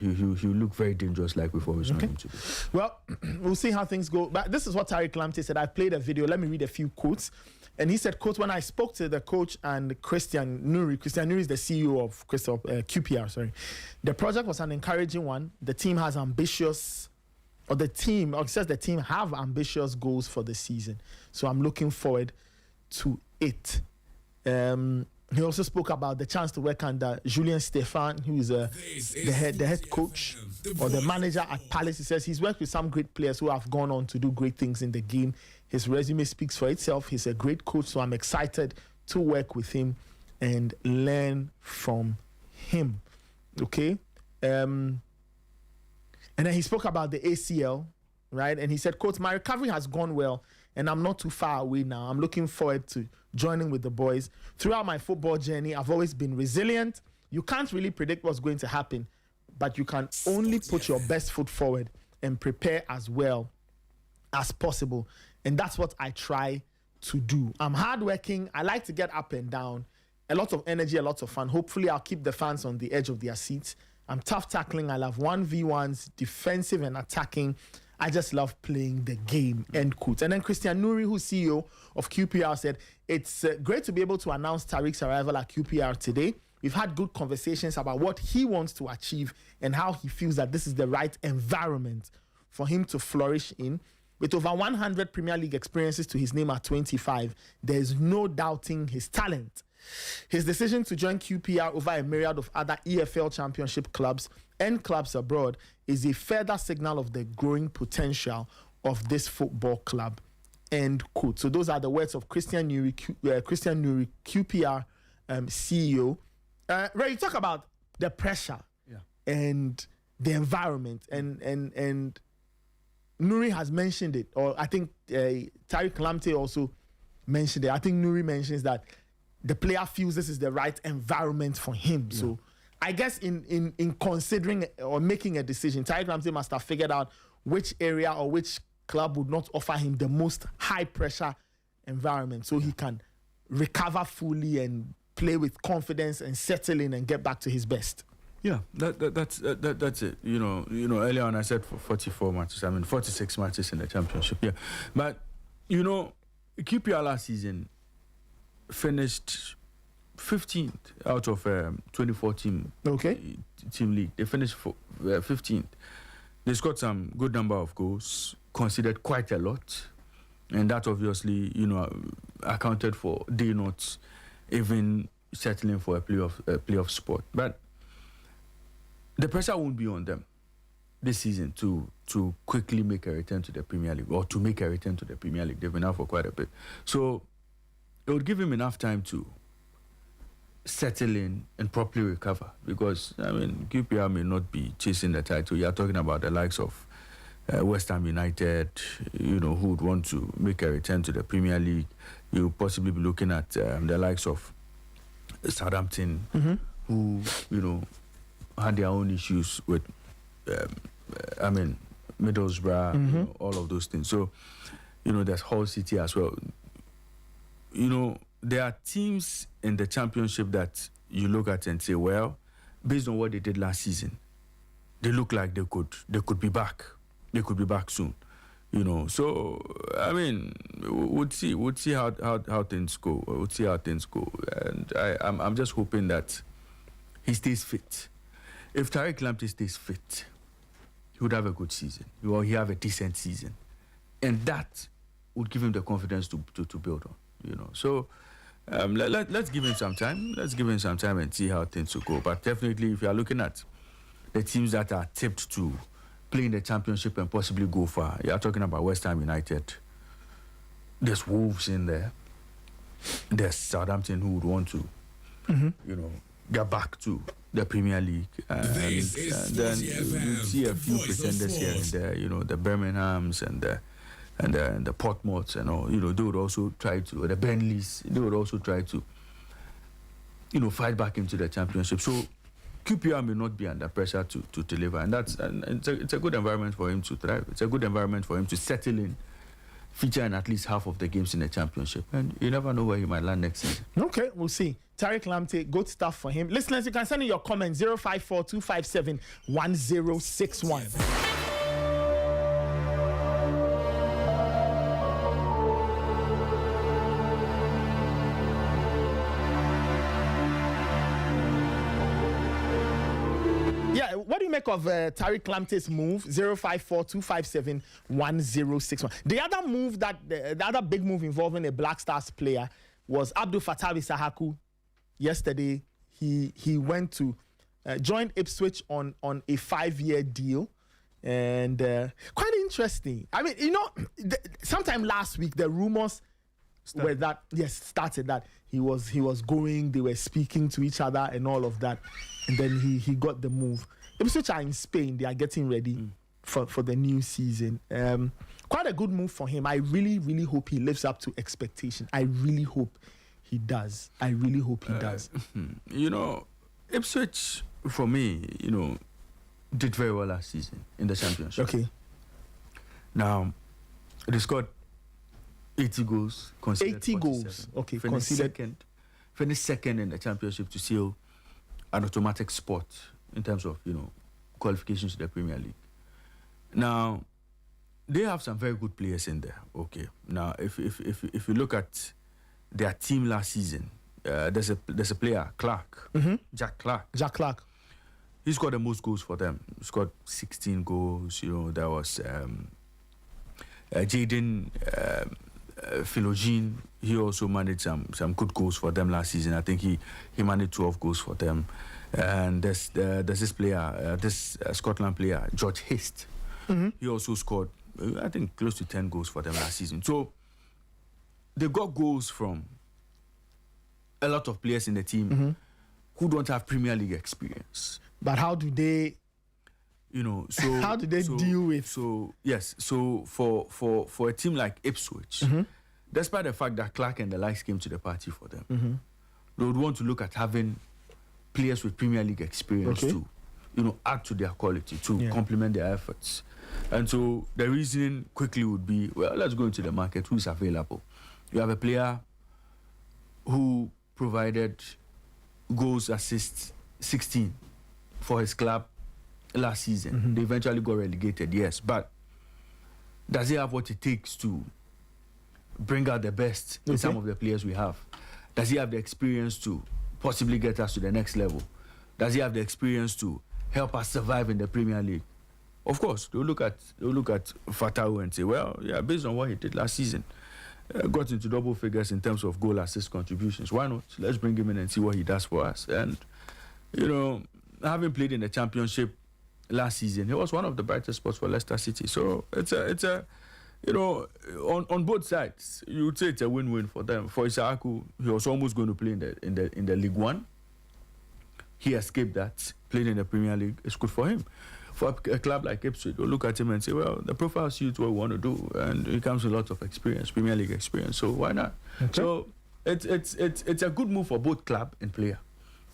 he'll look very dangerous like we've always known him to be. Well, we'll see how things go. But this is what Tariq Lamptey said. I played a video. Let me read a few quotes. And he said, quote, when I spoke to the coach and Christian Nuri is the CEO of QPR, sorry. The project was an encouraging one. The team has says the team have ambitious goals for the season. So I'm looking forward to it. He also spoke about the chance to work under Julien Stéphan, who is the head coach or the manager at Palace. He says he's worked with some great players who have gone on to do great things in the game. His resume speaks for itself. He's a great coach, so I'm excited to work with him and learn from him. Okay? And then he spoke about the ACL, right? And he said, quote, my recovery has gone well and I'm not too far away now. I'm looking forward to joining with the boys. Throughout my football journey, I've always been resilient. You can't really predict what's going to happen, but you can only put your best foot forward and prepare as well as possible. And that's what I try to do. I'm hardworking. I like to get up and down. A lot of energy, a lot of fun. Hopefully, I'll keep the fans on the edge of their seats. I'm tough tackling. I love 1v1s, defensive and attacking. I just love playing the game, end quote. And then Christian Nuri, who's CEO of QPR, said, it's great to be able to announce Tariq's arrival at QPR today. We've had good conversations about what he wants to achieve and how he feels that this is the right environment for him to flourish in. With over 100 Premier League experiences to his name at 25, there's no doubting his talent. His decision to join QPR over a myriad of other EFL Championship clubs and clubs abroad is a further signal of the growing potential of this football club, end quote. So those are the words of Christian Nuri, QPR CEO. Ray, you talk about the pressure and the environment, and Nuri has mentioned it, or I think Tariq Lamptey also mentioned it. I think Nuri mentions that the player feels this is the right environment for him. Yeah. So I guess in considering or making a decision, Tariq Lamptey must have figured out which area or which club would not offer him the most high pressure environment so he can recover fully and play with confidence and settle in and get back to his best. Yeah, that's it. You know, earlier on I said for 44 matches, 46 matches in the championship. Yeah, but QPR last season finished 15th out of 2014 team league. They finished 15th. They scored some good number of goals, conceded quite a lot, and that obviously accounted for they not even settling for a playoff spot. But the pressure won't be on them this season to quickly make a return to the Premier League or to make a return to the Premier League. They've been out for quite a bit. So it would give him enough time to settle in and properly recover, because QPR may not be chasing the title. You're talking about the likes of West Ham United, who would want to make a return to the Premier League. You'll possibly be looking at the likes of Southampton, who had their own issues with Middlesbrough, all of those things. So there's Hull City as well. There are teams in the championship that you look at and say, well, based on what they did last season, they look like they could be back. They could be back soon. So we'll see how things go. We'll see how things go. And I'm just hoping that he stays fit. If Tariq Lamptey stays fit, he would have a good season. Or he have a decent season. And that would give him the confidence to build on. So let's give him some time. Let's give him some time and see how things will go. But definitely, if you are looking at the teams that are tipped to play in the championship and possibly go far, you are talking about West Ham United. There's Wolves in there. There's Southampton, who would want to, get back to the Premier League. And then you see a few pretenders here and there. The Birminghams and the Portsmouths and all, they would also try to, the Burnleys, they would also try to, fight back into the championship. So QPR may not be under pressure to deliver, and it's a good environment for him to thrive. It's a good environment for him to settle in, feature in at least half of the games in the championship, and you never know where he might land next season. Okay, we'll see. Tariq Lamptey, good stuff for him. Listeners, you can send in your comments 054-257-1061. Yeah, what do you make of Tariq Lamptey's move? 054-257-1061. The other move the other big move involving a Black Stars player was Abdul Fattah Issahaku. Yesterday, he went to join Ipswich on a 5-year deal, and quite interesting. I mean, sometime last week the rumors were that started that he was going. They were speaking to each other and all of that, and then he got the move. Ipswich are in Spain. They are getting ready for the new season. Quite a good move for him. I really, really hope he lives up to expectation. I really hope he does. I really hope he does. Ipswich, for me, did very well last season in the championship. Okay. Now, they scored 80 goals. 80 goals. Okay. Finished second in the championship to seal an automatic spot in terms of, qualifications to the Premier League. Now, they have some very good players in there. Okay. Now, if you look at their team last season, there's a player, Clark, Jack Clark. He scored the most goals for them. He scored 16 goals. There was Jaden Philogene. He also managed some good goals for them last season. I think he managed 12 goals for them. And there's this player, Scotland player, George Hist. He also scored, I think, close to 10 goals for them last season. So they got goals from a lot of players in the team who don't have Premier League experience. But how do they, how do they deal with? So for a team like Ipswich, despite the fact that Clark and the likes came to the party for them, they would want to look at having players with Premier League experience to, add to their quality, to complement their efforts. And so the reasoning quickly would be, well, let's go into the market. Who's available? You have a player who provided goals, assists, 16 for his club last season. They eventually got relegated, yes. But does he have what it takes to bring out the best in some of the players we have? Does he have the experience to possibly get us to the next level? Does he have the experience to help us survive in the Premier League? Of course, they'll look at Fatawu and say, well, yeah, based on what he did last season, got into double figures in terms of goal assist contributions. Why not? Let's bring him in and see what he does for us. And, having played in the championship last season, he was one of the brightest spots for Leicester City. So it's a on both sides, you would say it's a win-win for them. For Issahaku, he was almost going to play in the League One. He escaped that, played in the Premier League. It's good for him. For a club like Ipswich, they'll look at him and say, well, the profile suits what we want to do, and he comes with a lot of experience, Premier League experience, so why not? Okay. So it's a good move for both club and player.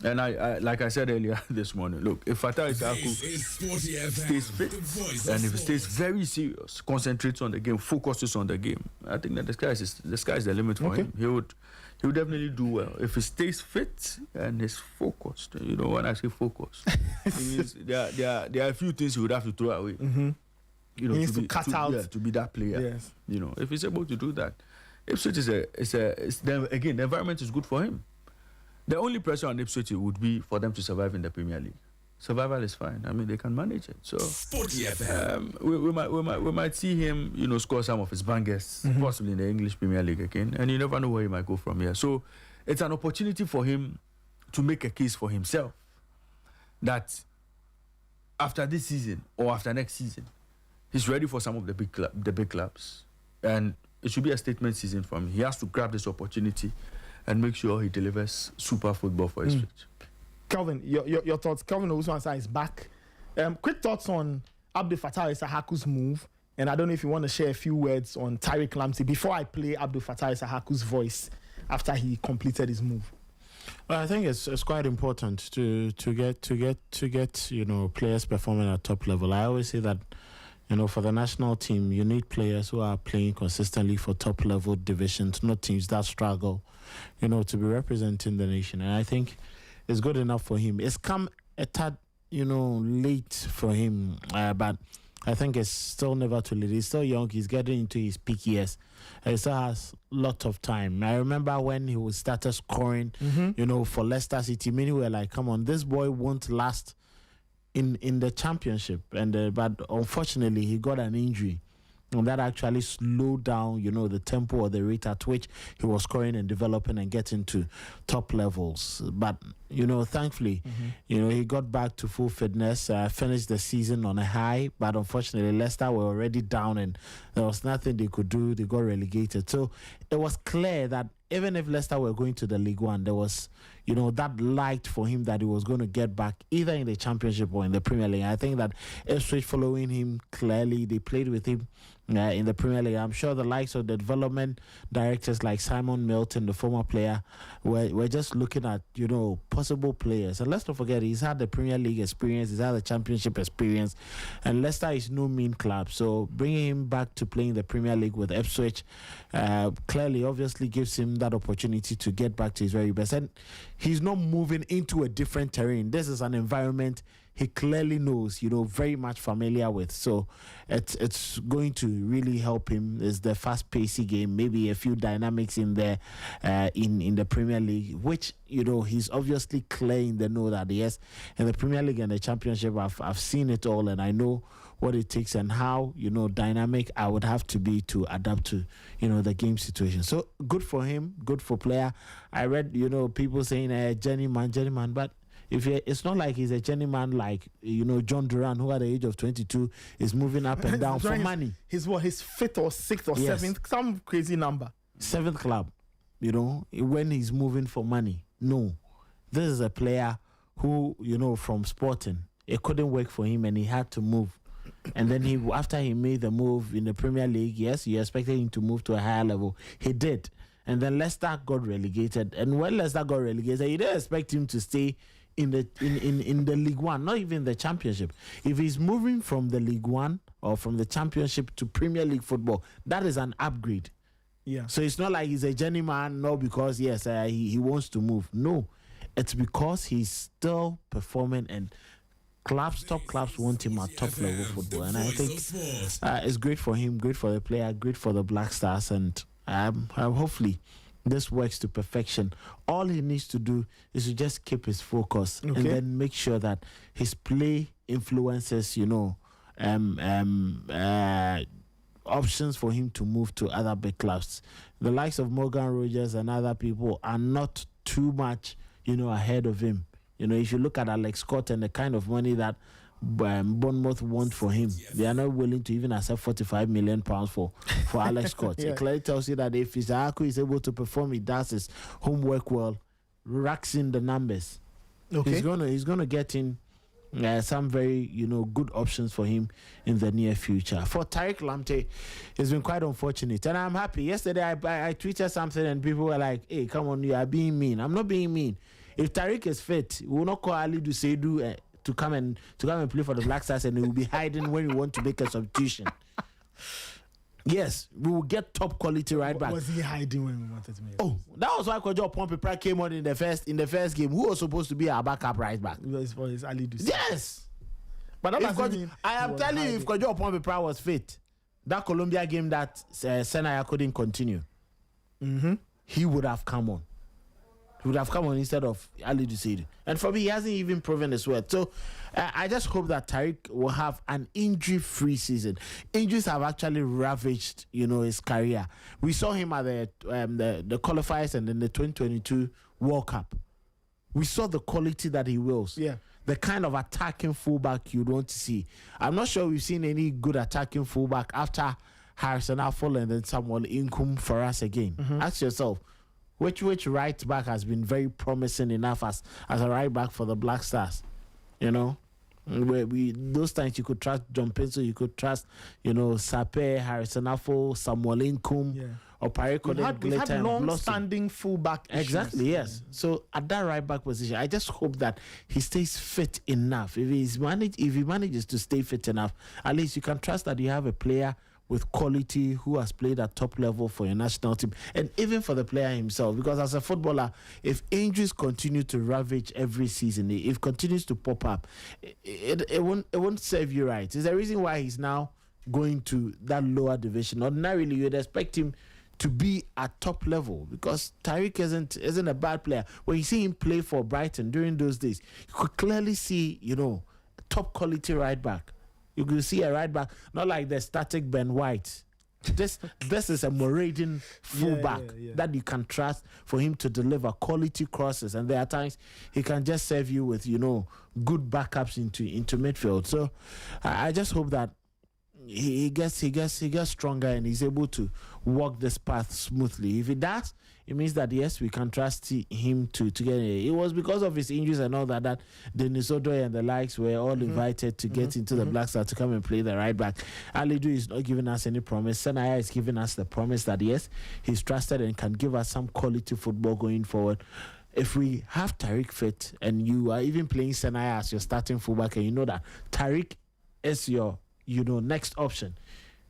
And I like I said earlier this morning, look, if Fattah Issahaku stays fit and if he stays very serious, concentrates on the game, focuses on the game, I think that the sky is the limit for him. He would definitely do well if he stays fit and is focused. When I say focused, it means there are a few things he would have to throw away. He needs to cut out to be that player. Yes. If he's able to do that, Ipswich the environment is good for him. The only pressure on Ipswich would be for them to survive in the Premier League. Survival is fine. I mean, they can manage it. So we might see him, score some of his bangers, possibly in the English Premier League again, and you never know where he might go from here. So it's an opportunity for him to make a case for himself that after this season or after next season, he's ready for some of the big clubs, and it should be a statement season for him. He has to grab this opportunity and make sure he delivers super football for Ipswich. Kelvin, your thoughts? Kelvin Owusu-Ansah is back. Quick thoughts on Abdul Fattah Issahaku's move, and I don't know if you want to share a few words on Tariq Lamptey before I play Abdul Fattah Issahaku's voice after he completed his move. Well, I think it's quite important to get players performing at top level. I always say that For the national team, you need players who are playing consistently for top-level divisions, not teams that struggle, to be representing the nation. And I think it's good enough for him. It's come a tad, late for him, but I think it's still never too late. He's still young. He's getting into his peak years. He still has a lot of time. I remember when he started scoring, for Leicester City. Many were like, come on, this boy won't last in the championship. But unfortunately, he got an injury. And that actually slowed down, the tempo or the rate at which he was scoring and developing and getting to top levels. But, thankfully, he got back to full fitness, finished the season on a high. But unfortunately, Leicester were already down and there was nothing they could do. They got relegated. So it was clear that even if Leicester were going to the League One, there was, that light for him that he was going to get back either in the Championship or in the Premier League. I think that Ipswich following him clearly, they played with him in the Premier League. I'm sure the likes of the development directors like Simon Milton, the former player, were just looking at, possible players. And let's not forget, he's had the Premier League experience, he's had the Championship experience, and Leicester is no mean club. So bringing him back to playing the Premier League with Ipswich clearly, obviously gives him that opportunity to get back to his very best. And he's not moving into a different terrain. This is an environment he clearly knows, very much familiar with. So it's going to really help him. It's the fast-paced game, maybe a few dynamics in there in the Premier League, which, he's obviously clear in the know that, yes, in the Premier League and the Championship, I've seen it all and I know what it takes and how, dynamic I would have to be to adapt to, the game situation. So good for him, good for player. I read, people saying, journeyman, but it's not like he's a journeyman like, John Duran, who at the age of 22 is moving up and down for money. His fifth or sixth or seventh, some crazy number. Seventh club, when he's moving for money. No, this is a player who, from Sporting, it couldn't work for him and he had to move. And then after he made the move in the Premier League, yes, you expected him to move to a higher level. He did. And then Leicester got relegated. And when Leicester got relegated, you didn't expect him to stay in the League One, not even the Championship. If he's moving from the League One or from the Championship to Premier League football, that is an upgrade. Yeah. So it's not like he's a journeyman, no, because yes, he wants to move. No, it's because he's still performing and top clubs want him at top level football. And I think it's great for him, great for the player, great for the Black Stars, and hopefully this works to perfection. All he needs to do is to just keep his focus and then make sure that his play influences, options for him to move to other big clubs. The likes of Morgan Rogers and other people are not too much, ahead of him. If you look at Alex Scott and the kind of money that Bournemouth want for him, they are not willing to even accept £45 million for Alex Scott. It clearly tells you that if Isaacu is able to perform, he does his homework well, racks in the numbers. He's gonna get in some very good options for him in the near future. For Tariq Lamptey, it's been quite unfortunate, and I'm happy. Yesterday I tweeted something and people were like, "Hey, come on, you are being mean." I'm not being mean. If Tariq is fit, we will not call Ali Dusedu to come and play for the Black Stars, and he will be hiding when we want to make a substitution. Yes, we will get top quality right back. Was he hiding when we wanted to make? Oh, that was why Kojo Pompey came on in the first game. Who was supposed to be our backup right back? It was Ali Dusedu. Yes, but that doesn't mean I am telling you, if Kojo Pompey was fit, that Colombia game that Senaya couldn't continue, he would have come on. He would have come on instead of Ali Dusedu. And for me, he hasn't even proven his worth. So I just hope that Tariq will have an injury-free season. Injuries have actually ravaged, his career. We saw him at the qualifiers and then the 2022 World Cup. We saw the quality that he wills. Yeah. The kind of attacking fullback you'd want to see. I'm not sure we've seen any good attacking fullback after Harrison Affle and then Samuel Inkum for us again. Ask yourself, which right back has been very promising enough as a right back for the Black Stars? Where those times you could trust John Pencil, you could trust, Sape, Harrison Affle, Samuel Inkum. Yeah. or Pareko We've then had later and lost him. long-standing fullback issues. Exactly, yes. So at that right back position, I just hope that he stays fit enough. If he manages to stay fit enough, at least you can trust that you have a player with quality who has played at top level for your national team, and even for the player himself. Because as a footballer, if injuries continue to ravage every season, if it continues to pop up, it won't serve you right. It's the reason why he's now going to that lower division. Ordinarily, you'd expect him to be at top level, because Tariq isn't a bad player. When you see him play for Brighton during those days, you could clearly see, top quality right back. You could see a right back, not like the static Ben White. This is a Moravian fullback that you can trust for him to deliver quality crosses, and there are times he can just serve you with good backups into midfield. So I just hope that he gets stronger and he's able to walk this path smoothly. If he does, it means that yes, we can trust him to get it. It was because of his injuries and all that Denis Odoi and the likes were all invited to get into the Black Stars to come and play the right back. Alidu is not giving us any promise. Senaya is giving us the promise that yes, he's trusted and can give us some quality football going forward. If we have Tariq fit and you are even playing Senaya as your starting fullback, and you know that Tariq is your next option.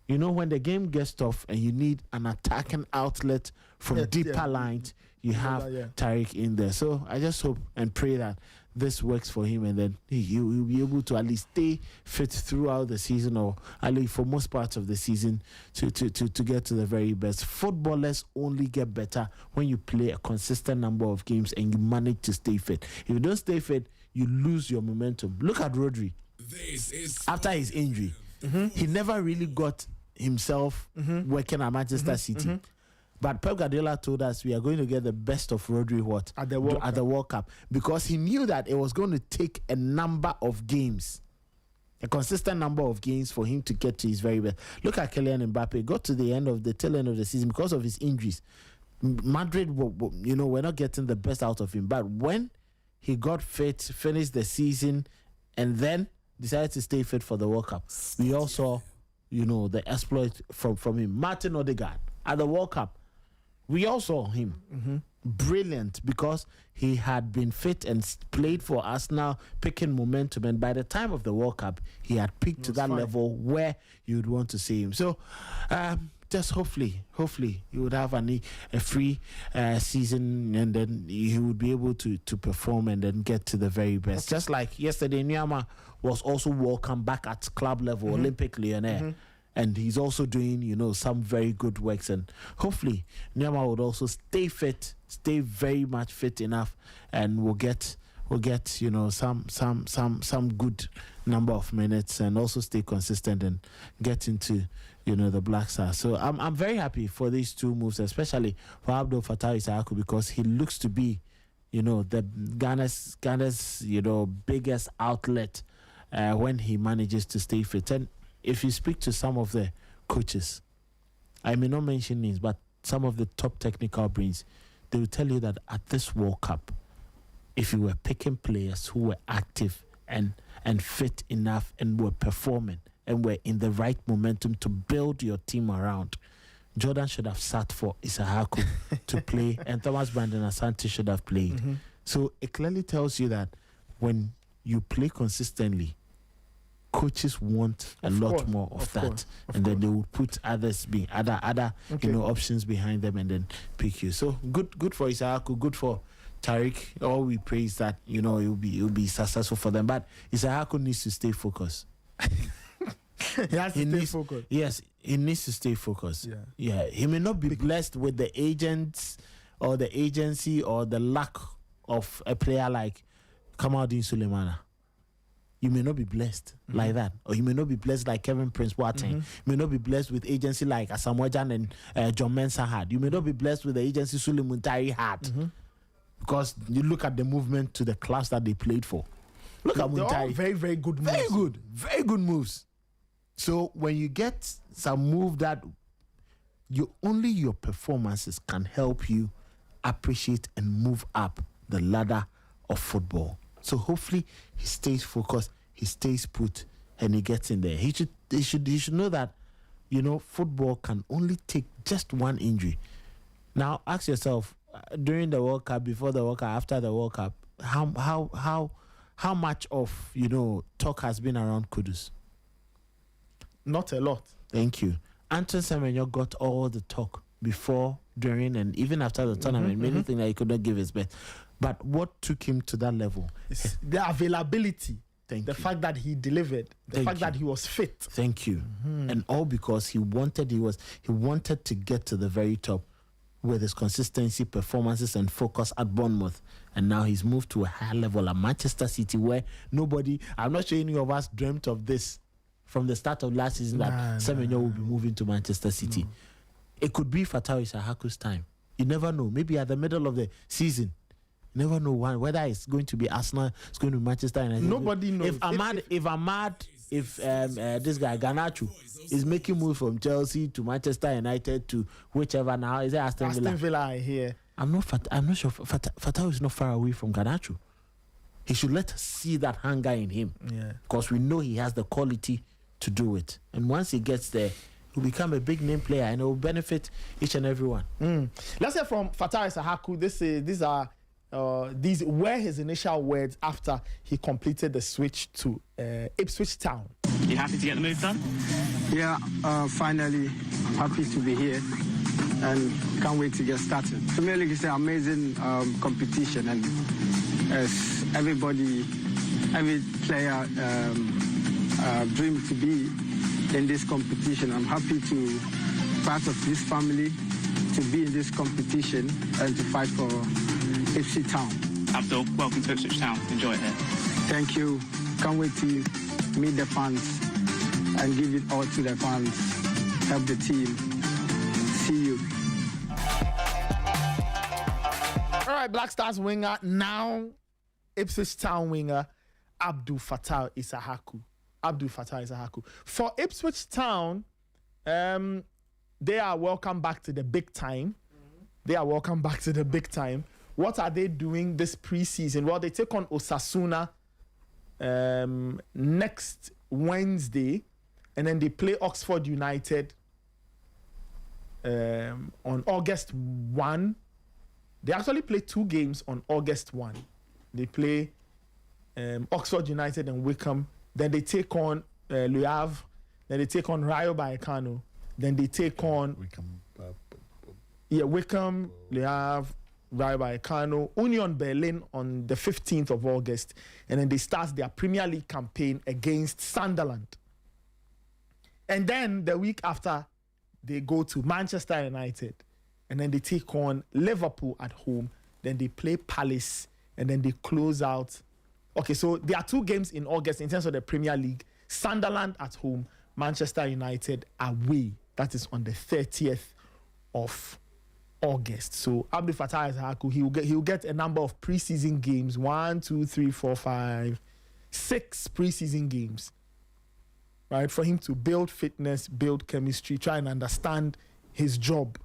When the game gets tough and you need an attacking outlet from deeper lines, you have Tariq in there. So I just hope and pray that this works for him, and then he will be able to at least stay fit throughout the season, or at least for most parts of the season, to get to the very best. Footballers only get better when you play a consistent number of games and you manage to stay fit. If you don't stay fit, you lose your momentum. Look at Rodri. After his injury, he never really got himself working at Manchester City. But Pep Guardiola told us we are going to get the best of Rodri at the World Cup, because he knew that it was going to take a number of games, a consistent number of games, for him to get to his very best. Look at Kylian Mbappe. Got to the tail end of the season because of his injuries. Madrid, we're not getting the best out of him. But when he got fit, finished the season, and then decided to stay fit for the World Cup, we all saw, the exploit from him. Martin Odegaard at the World Cup, we all saw him. Brilliant, because he had been fit and played for Arsenal, picking momentum, and by the time of the World Cup, he had peaked to that level where you'd want to see him. So just hopefully he would have a free season, and then he would be able to perform and then get to the very best. Just like yesterday, Nyama was also welcome back at club level, Olympic Lyonnais. And he's also doing, some very good works. And hopefully, Nyama would also stay fit, stay very much fit enough, and we'll get some good number of minutes, and also stay consistent and get into the Black Stars. So I'm very happy for these two moves, especially for Abdul Fattah Issahaku, because he looks to be the Ghana's biggest outlet when he manages to stay fit. And if you speak to some of the coaches, I may not mention names, but some of the top technical brains, they will tell you that at this World Cup, if you were picking players who were active and fit enough and were performing and were in the right momentum to build your team around, Jordan should have sat for Issahaku to play, and Thomas Brandon Asante should have played. So it clearly tells you that when you play consistently, coaches want a lot more of that, and then they will put other options behind them and then pick you. So good for Issahaku, good for Tariq. All we pray is that it will be successful for them. But Issahaku needs to stay focused. He has to stay focused. Yes, he needs to stay focused. Yeah. He may not be blessed with the agents or the agency or the lack of a player like Kamaldeen Sulemana. You may not be blessed like that, or you may not be blessed like Kevin Prince Boateng. You may not be blessed with agency like Asamoah Gyan and John Mensah had. You may not be blessed with the agency Sule Muntari had, because you look at the movement to the class that they played for. Look at Muntari. Very, very good moves. Very good moves. So when you get some move that only your performances can help you appreciate and move up the ladder of football. So hopefully he stays focused, he stays put, and he gets in there. He should know that football can only take just one injury. Now, ask yourself, during the World Cup, before the World Cup, after the World Cup, how much of, talk has been around Kudus? Not a lot. Thank you. Anton Semenyo got all the talk before, during, and even after the tournament. Many think that he could not give his best. But what took him to that level? It's the availability. Thank the you. fact that he delivered. The fact that he was fit. Thank you. And all because he wanted to get to the very top with his consistency, performances, and focus at Bournemouth. And now he's moved to a higher level at Manchester City, where I'm not sure any of us dreamt of this from the start of last season, that Semenyo will be moving to Manchester City. No. It could be Fatawu Issahaku's time. You never know. Maybe at the middle of the season. You never know whether it's going to be Arsenal, it's going to be Manchester United. Nobody knows. If this guy Garnacho is making moves from Chelsea to Manchester United to whichever now, is it Aston Villa? Aston Villa, I hear. I'm not sure. Fatawu is not far away from Garnacho. He should let us see that hunger in him. Yeah. Because we know he has the quality to do it. And once he gets there, he'll become a big name player and it will benefit each and every one. Let's hear from Fatawu Issahaku. These were his initial words after he completed the switch to Ipswich Town. You happy to get the move done? Yeah, finally, happy to be here and can't wait to get started. Premier League is an amazing competition, and as every player dreams to be in this competition, I'm happy to be part of this family, to be in this competition and to fight for Ipswich Town. Abdul, welcome to Ipswich Town. Enjoy it here. Thank you. Can't wait to meet the fans and give it all to the fans. Help the team. See you. All right, Black Stars winger, now Ipswich Town winger, Abdul Fatawu Issahaku. For Ipswich Town, they are welcome back to the big time. What are they doing this preseason? Well, they take on Osasuna next Wednesday, and then they play Oxford United on August 1. They actually play 2 games on August 1. They play Oxford United and Wickham. Then they take on Le Havre. Then they take on Rayo Vallecano. Then they take on Wickham, Le Havre, Rayo Vallecano, Union Berlin on the 15th of August. And then they start their Premier League campaign against Sunderland. And then the week after, they go to Manchester United. And then they take on Liverpool at home. Then they play Palace. And then they close out. Okay, so there are 2 games in August in terms of the Premier League. Sunderland at home, Manchester United away. That is on the 30th of August. So Abdul Fatawu Issahaku, he'll get a number of preseason games. 1, 2, 3, 4, 5, 6 preseason games. Right? For him to build fitness, build chemistry, try and understand his job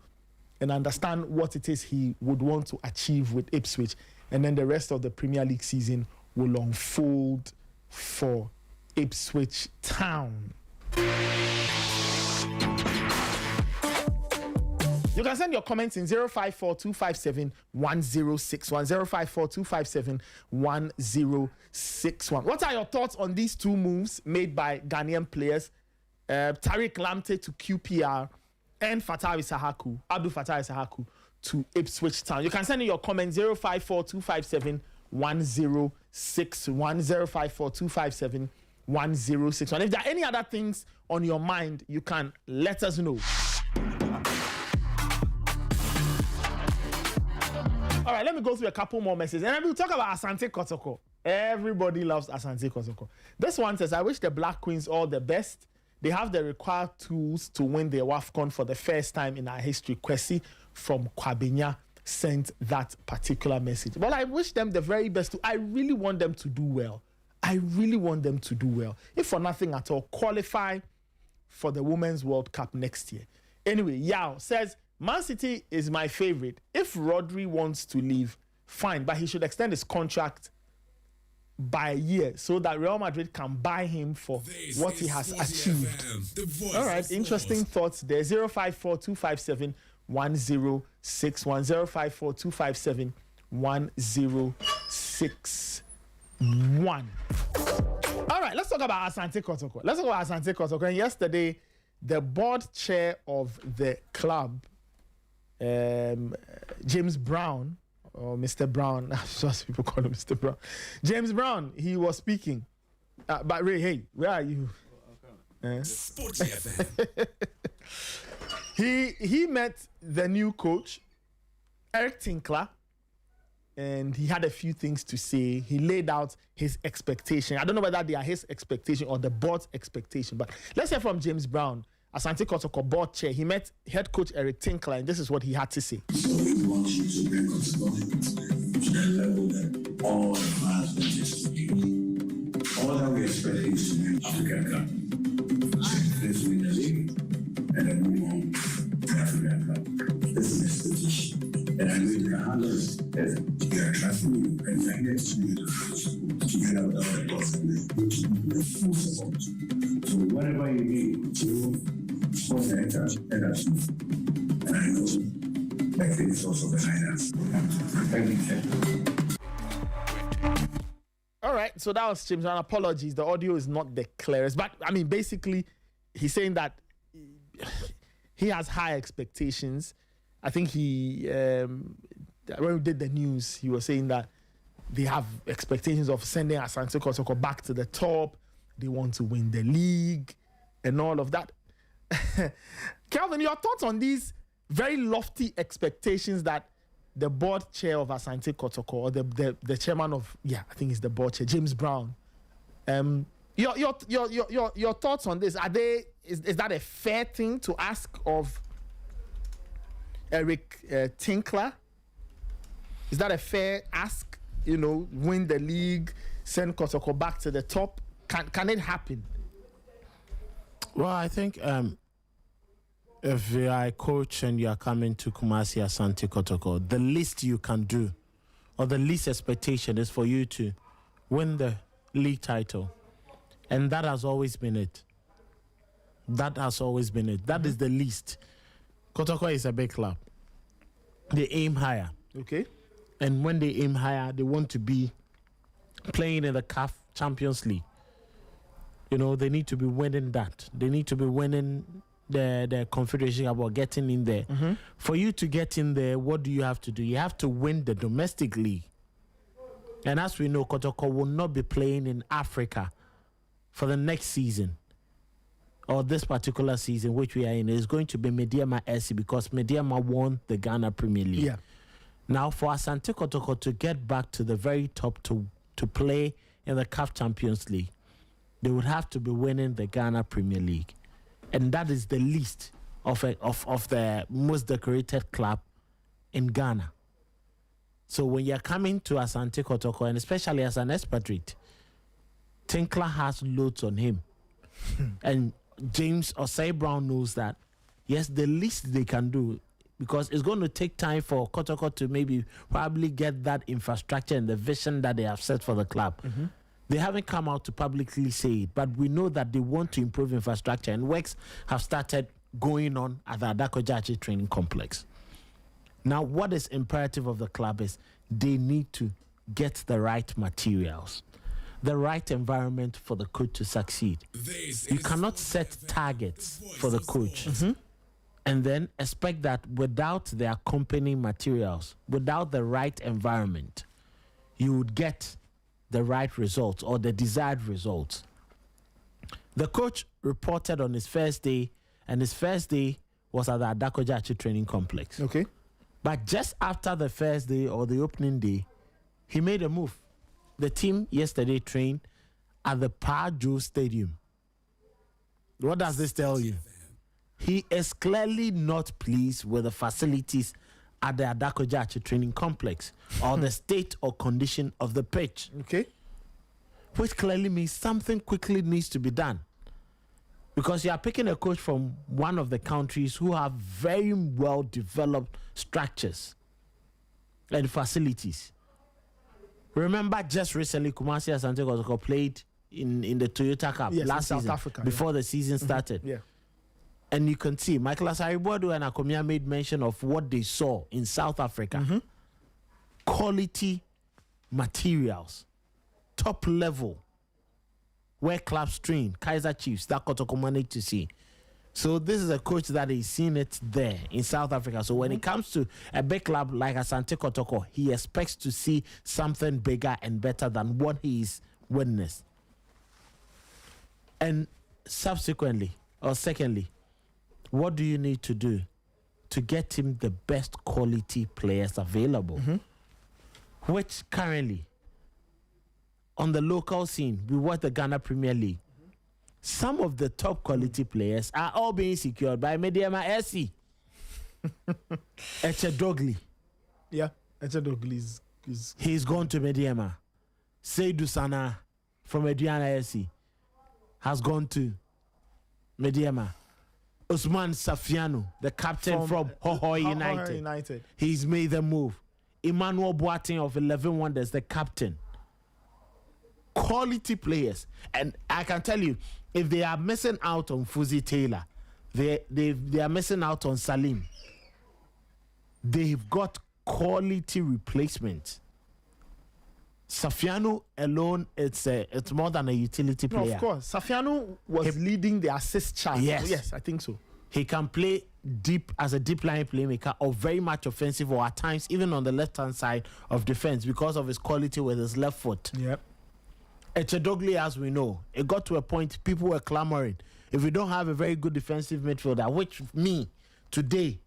and understand what it is he would want to achieve with Ipswich. And then the rest of the Premier League season will unfold for Ipswich Town. You can send your comments in 054-257-1061, 054-257-1061. What are your thoughts on these 2 moves made by Ghanaian players, Tariq Lamptey to QPR and Abdul Fatawu Issahaku to Ipswich Town? You can send in your comments 054-257-1061, 054-257-1061. If there are any other things on your mind, you can let us know. All right, let me go through a couple more messages. And then we'll talk about Asante Kotoko. Everybody loves Asante Kotoko. This one says, I wish the Black Queens all the best. They have the required tools to win the WAFCON for the first time in our history. Kwesi from Kwabenya sent that particular message. Well, I wish them the very best. I really want them to do well. If for nothing at all, qualify for the Women's World Cup next year. Anyway, Yao says, Man City is my favorite. If Rodri wants to leave, fine, but he should extend his contract by a year so that Real Madrid can buy him for what he has achieved. All right, interesting thoughts there. 054-257-1061. 054-257-1061. All right, let's talk about Asante Kotoko. And yesterday, the board chair of the club, James Brown, or Mr. Brown, as people call him Mr. Brown. James Brown, he was speaking. But Ray, hey, where are you? Sporty FM. He met the new coach, Eric Tinkler, and he had a few things to say. He laid out his expectation. I don't know whether they are his expectation or the board's expectation, but let's hear from James Brown, Asante Kotoko board chair. He met head coach Eric Tinkler, and this is what he had to say. So we want you to bring us to the level that all the fans want us to be. All that we expect is to win African Cup. Let's win the league and then move on to African Cup. This is the expectation. And I know you can handle it. We are trusting you and next to you together with all the boss and the full support. So whatever you need to sports director, let us know. And I know that thing is also behind us. Thank you. All right, so that was James Brown. Apologies, the audio is not the clearest. But, I mean, basically, he's saying that he has high expectations. I think when we did the news, he was saying that they have expectations of sending Asante Kotoko back to the top. They want to win the league and all of that. Kelvin, your thoughts on these very lofty expectations that the board chair of Asante Kotoko, or the chairman of, I think it's the board chair, James Brown. Your thoughts on this? Is that a fair thing to ask of Eric Tinkler? Is that a fair ask? Win the league, send Kotoko back to the top. Can it happen? Well, I think if you are a coach and you are coming to Kumasi Asante Kotoko, the least you can do, or the least expectation, is for you to win the league title. And that has always been it. That is the least. Kotoko is a big club. They aim higher. Okay. And when they aim higher, they want to be playing in the CAF Champions League. They need to be winning that. They need to be winning the Confederation about getting in there. Mm-hmm. For you to get in there, what do you have to do? You have to win the domestic league. And as we know, Kotoko will not be playing in Africa for the next season, or this particular season, which we are in. It's going to be Mediama SC, because Mediama won the Ghana Premier League. Yeah. Now, for Asante Kotoko to get back to the very top to play in the CAF Champions League, they would have to be winning the Ghana Premier League. And that is the least of the most decorated club in Ghana. So when you're coming to Asante Kotoko, and especially as an expatriate, Tinkler has loads on him. And James Osei Brown knows that, yes, the least they can do, because it's going to take time for Kotoko to probably get that infrastructure and the vision that they have set for the club. Mm-hmm. They haven't come out to publicly say it, but we know that they want to improve infrastructure, and works have started going on at the Adakojachi training complex. Now, what is imperative of the club is they need to get the right materials, the right environment for the coach to succeed. You cannot set targets for the coach, mm-hmm, and then expect that without the accompanying materials, without the right environment, you would get the right results or the desired results. The coach reported on his first day, and his first day was at the Adakojachi training complex. Okay. But just after the first day or the opening day, he made a move. The team yesterday trained at the Parjo Stadium. What does this tell you? He is clearly not pleased with the facilities at the Adakojachi training complex or the state or condition of the pitch. Okay. Which clearly means something quickly needs to be done. Because you are picking a coach from one of the countries who have very well developed structures and facilities. Remember, just recently, Kumasi Asante Kotoko played in the Toyota Cup last South season, Africa, before the season started. Yeah. And you can see Michael Asaribodu and Akomia made mention of what they saw in South Africa. Quality materials, top level, where clubs train, Kaiser Chiefs, that Kotoko managed to see. So this is a coach that is seeing it there in South Africa. So when it comes to a big club like Asante Kotoko, he expects to see something bigger and better than what he's witnessed. And subsequently, or secondly, what do you need to do to get him the best quality players available? Which currently, on the local scene, we watch the Ghana Premier League. Some of the top quality players are all being secured by Mediama SC. Echedogli. Yeah, Echedogli is... He's gone to Mediama. Seydou Sana from Mediana SC has gone to Mediama. Usman Safiano, the captain from Hoho United. He's made the move. Emmanuel Boateng of 11 Wonders, the captain. Quality players. And I can tell you, if they are missing out on Fuzi Taylor, they are missing out on Salim. They've got quality replacement. Safiano alone, it's more than a utility player. No, of course. Safiano was leading the assist chart. Yes, I think so. He can play deep as a deep line playmaker, or very much offensive, or at times even on the left-hand side of defense because of his quality with his left foot. Yep. Echedogli, as we know, it got to a point people were clamoring. If we don't have a very good defensive midfielder, which me, today,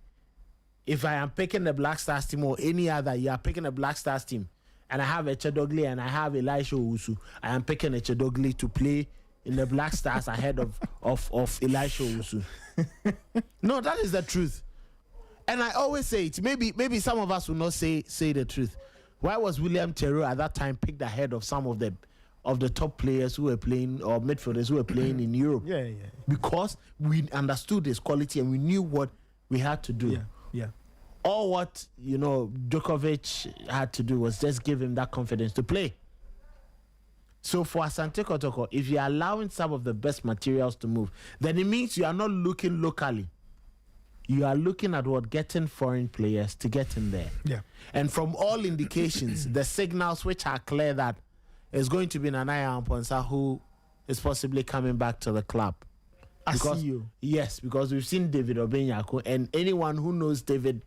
if I am picking the Black Stars team or any other, you are picking a Black Stars team, and I have Echedogli and I have Elisha Owusu, I am picking Echedogli to play in the Black Stars ahead of Elisha Owusu. No, that is the truth. And I always say it. Maybe some of us will not say the truth. Why was William Terrell at that time picked ahead of some of the top players who were playing, or midfielders who were playing in Europe? Yeah. Because we understood his quality and we knew what we had to do. Yeah. All what, Djokovic had to do was just give him that confidence to play. So for Asante Kotoko, if you're allowing some of the best materials to move, then it means you are not looking locally. You are looking at getting foreign players to get in there. Yeah. And from all indications, the signals which are clear that it's going to be Nanaya Amponsa who is possibly coming back to the club. I see you. Yes, because we've seen David Obenyako, and anyone who knows David,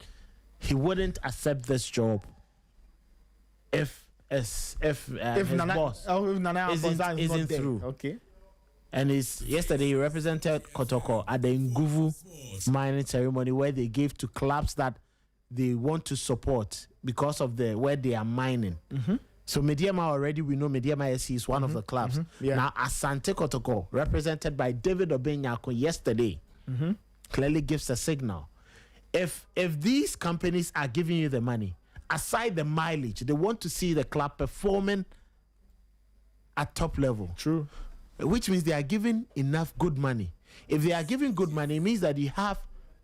he wouldn't accept this job if his boss isn't through. Okay. And yesterday he represented Kotoko at the Nguvu mining ceremony, where they gave to clubs that they want to support because of where they are mining. So Mediama already, we know Mediama SC is one of the clubs. Yeah. Now Asante Kotoko, represented by David Obenyako yesterday, clearly gives a signal. If these companies are giving you the money, aside the mileage, they want to see the club performing at top level. True. Which means they are giving enough good money. If they are giving good money, it means that you have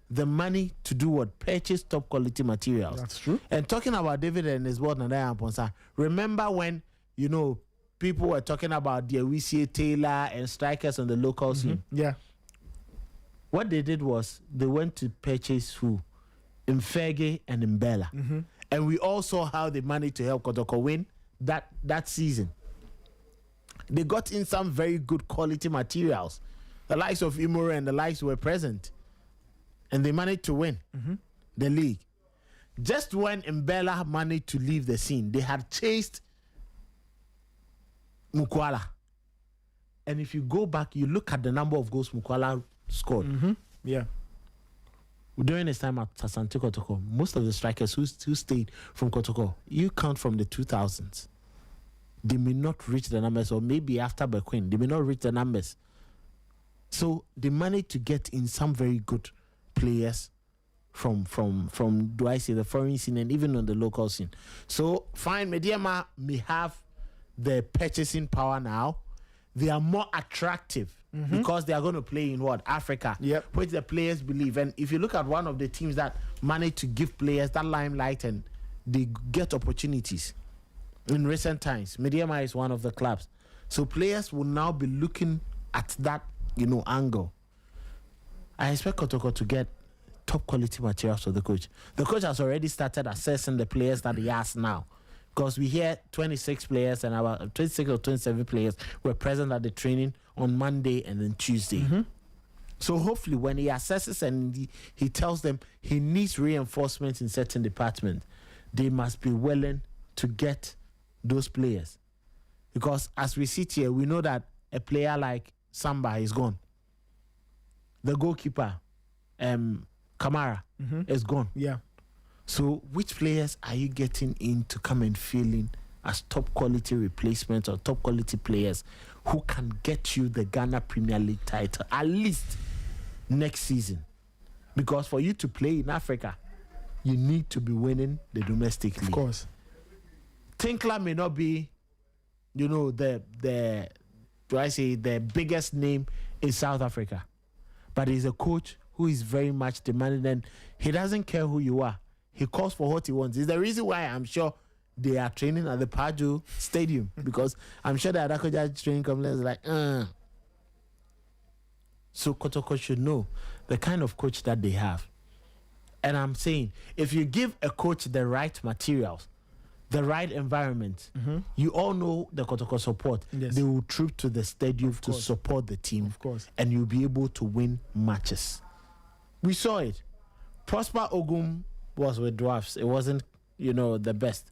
the money to do what? Purchase top quality materials. That's true. And talking about David and his board, Nandaya Amponsa, remember when, people were talking about the Awisie Taylor and strikers on the local scene? Yeah. What they did was they went to purchase who? Mfege and Mbella. And we all saw how they managed to help Kotoko win that season. They got in some very good quality materials. The likes of Imore and the likes were present. And they managed to win the league. Just when Mbella managed to leave the scene, they had chased Mukwala. And if you go back, you look at the number of goals Mukwala scored. Yeah. During his time at Asante Kotoko, most of the strikers who stayed from Kotoko, you count from the 2000s, they may not reach the numbers, or maybe after Bequin, they may not reach the numbers. So they managed to get in some very good players from do I say the foreign scene and even on the local scene. So fine, Mediama may have the purchasing power now. They are more attractive because they are going to play in Africa, which the players believe. And if you look at one of the teams that manage to give players that limelight and they get opportunities, in recent times. Mediama is one of the clubs. So players will now be looking at that, angle. I expect Kotoko to get top quality materials for the coach. The coach has already started assessing the players that he has now. Because we hear 26 players and about 26 or 27 players were present at the training on Monday and then Tuesday. So hopefully when he assesses and he tells them he needs reinforcements in certain departments, they must be willing to get those players. Because as we sit here, we know that a player like Samba is gone. The goalkeeper, Kamara, is gone. Yeah. So which players are you getting in to come and fill in as top quality replacements or top quality players who can get you the Ghana Premier League title at least next season? Because for you to play in Africa, you need to be winning the domestic league. Of course. Tinkler may not be, the biggest name in South Africa, but he's a coach who is very much demanding, and he doesn't care who you are. He calls for what he wants. It's the reason why I'm sure they are training at the Paju Stadium, because I'm sure the Adakoja training complex is like, So Kotoko should know the kind of coach that they have. And I'm saying, if you give a coach the right materials, the right environment, you all know the Kotoko support. Yes. They will troop to the stadium to support the team. Of course. And you'll be able to win matches. We saw it. Prosper Ogum was with Dwarfs. It wasn't, the best.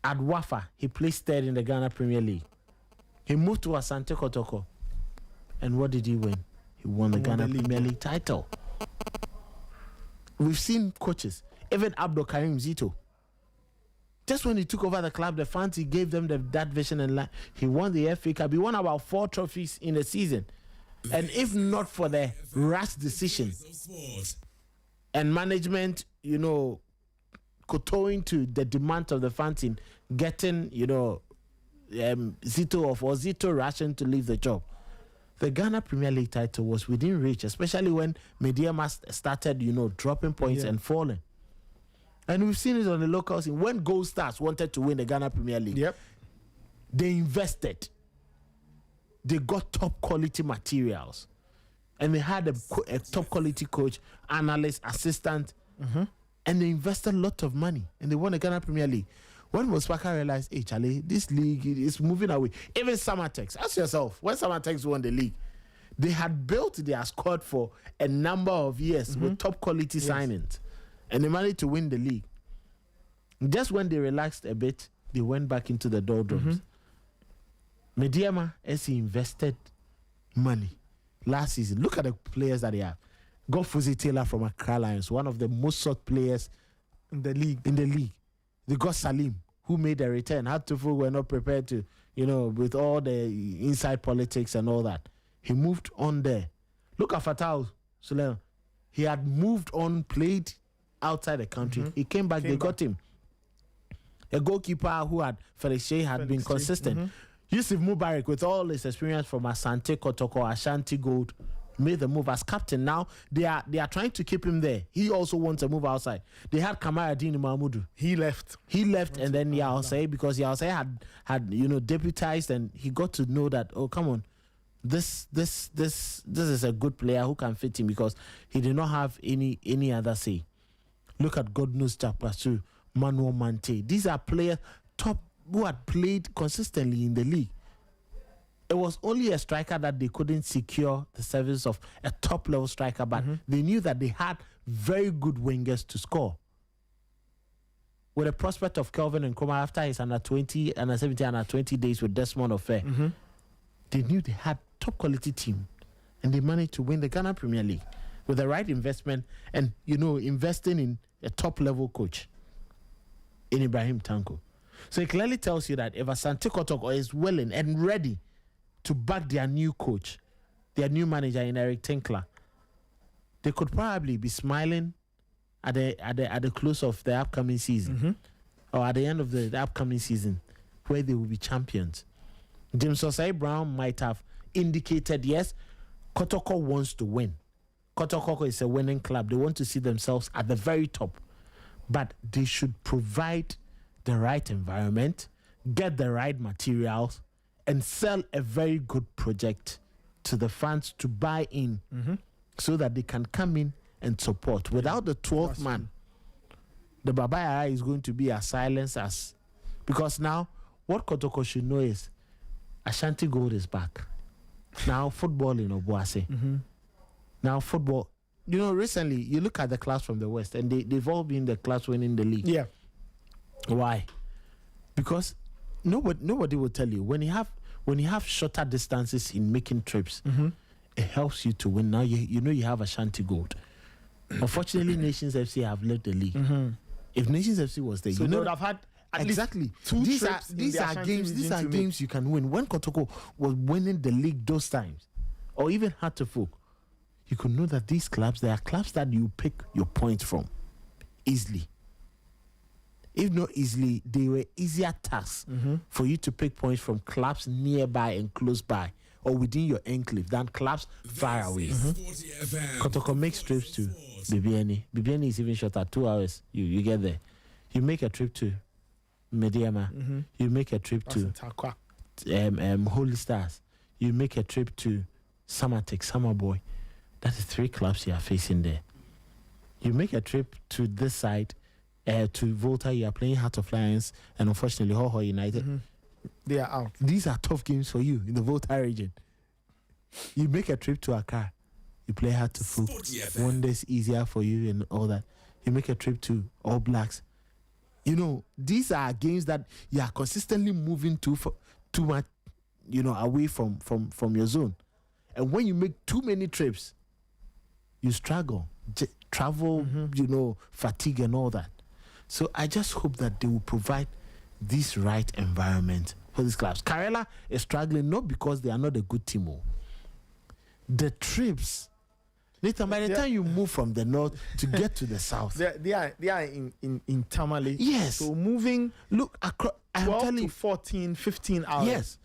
At Wafa, he placed third in the Ghana Premier League. He moved to Asante Kotoko. And what did he win? He won the Ghana Premier League title. We've seen coaches, even Abdul Karim Zito. Just when he took over the club, the fans, he gave them that vision and line. He won the FA Cup. He won about 4 trophies in a season. And if not for the rash decision and management, kowtowing to the demand of the fans in getting, Zito Russian to leave the job, the Ghana Premier League title was within reach, especially when Mediama started, dropping points and falling. And we've seen it on the local scene. When Gold Stars wanted to win the Ghana Premier League, they invested. They got top quality materials. And they had a top quality coach, analyst, assistant. And they invested a lot of money. And they won the Ghana Premier League. When Mospaka realized, hey, Charlie, this league is moving away. Even Samatex, ask yourself, when Samatex won the league, they had built their squad for a number of years with top quality signings. And they managed to win the league. Just when they relaxed a bit, they went back into the doldrums. Mediama, as he invested money last season, look at the players that they have. Got Fuzi Taylor from Accra Lions, one of the most sought players in the league. They got Salim, who made a return. Hattufu were not prepared to, with all the inside politics and all that. He moved on there. Look at Fatau Suleiman. He had moved on, played outside the country. He came back, they got him. A goalkeeper who had, Felix Shea, had been consistent. Yusuf Mubarak, with all his experience from Asante Kotoko, Ashanti Gold, made the move as captain. Now they are trying to keep him there. He also wants to move outside. They had Kamaradini Mahmudu. He left, and then Yaosei, because Yaosei had deputized, and he got to know that, oh, come on, this is a good player who can fit him, because he did not have any other say. Look at Godnus Japasu, Manuel Mante. These are players top who had played consistently in the league. It was only a striker that they couldn't secure the service of a top-level striker, but they knew that they had very good wingers to score. With the prospect of Kelvin and Nkrumah after his under 20, under 17, under 20 days with Desmond Affair, they knew they had top-quality team, and they managed to win the Ghana Premier League with the right investment and, investing in a top-level coach in Ibrahim Tanko. So it clearly tells you that if Asante Kotoko is willing and ready to back their new coach, their new manager in Eric Tinkler, they could probably be smiling at the close of the upcoming season, or at the end of the upcoming season, where they will be champions. James Osei Brown might have indicated, yes, Kotoko wants to win. Kotoko is a winning club. They want to see themselves at the very top, but they should provide the right environment, get the right materials, and sell a very good project to the fans to buy in so that they can come in and support. Without the 12th man, the Baba Yara is going to be as silent as... Because now, what Kotoko should know is Ashanti Gold is back. Now, football in Obuasi. Now, football... You know, recently, you look at the clubs from the West, and they've all been the clubs winning the league. Yeah. Why? Because nobody will tell you when you have shorter distances in making trips, it helps you to win. Now you know you have Ashanti Gold. Unfortunately, Nations FC have led the league. If Nations FC was there, So you they know would have had at exactly least 2 these trips are in these the are Ashanti games. These region are to games you can win. When Kotoko was winning the league those times, or even Hartlepool, you could know that these clubs, they are clubs that you pick your points from easily. If not easily, they were easier tasks for you to pick points from clubs nearby and close by or within your enclave than clubs far away. Kotoko makes trips to Bibiani. Bibiani is even shorter, 2 hours. You get there. You make a trip to Mediama. You make a trip to Holy Stars. You make a trip to Summertech, Summer Boy. That is 3 clubs you are facing there. You make a trip to this side, to Volta. You are playing Heart of Lions, and unfortunately, Ho United. They are out. These are tough games for you in the Volta region. You make a trip to Accra. You play Heart of Folk. One day's easier for you and all that. You make a trip to All Blacks. You know, these are games that you are consistently moving too much, you know, away from your zone. And when you make too many trips, you struggle. Travel, you know, fatigue and all that. So I just hope that they will provide this right environment for these clubs. Karela is struggling not because they are not a good team. The trips, Nathan, by the time you move from the north to get to the south, they are in Tamale. Yes. So moving, look across. I'm 12 telling to you, 14, 15 hours. yes,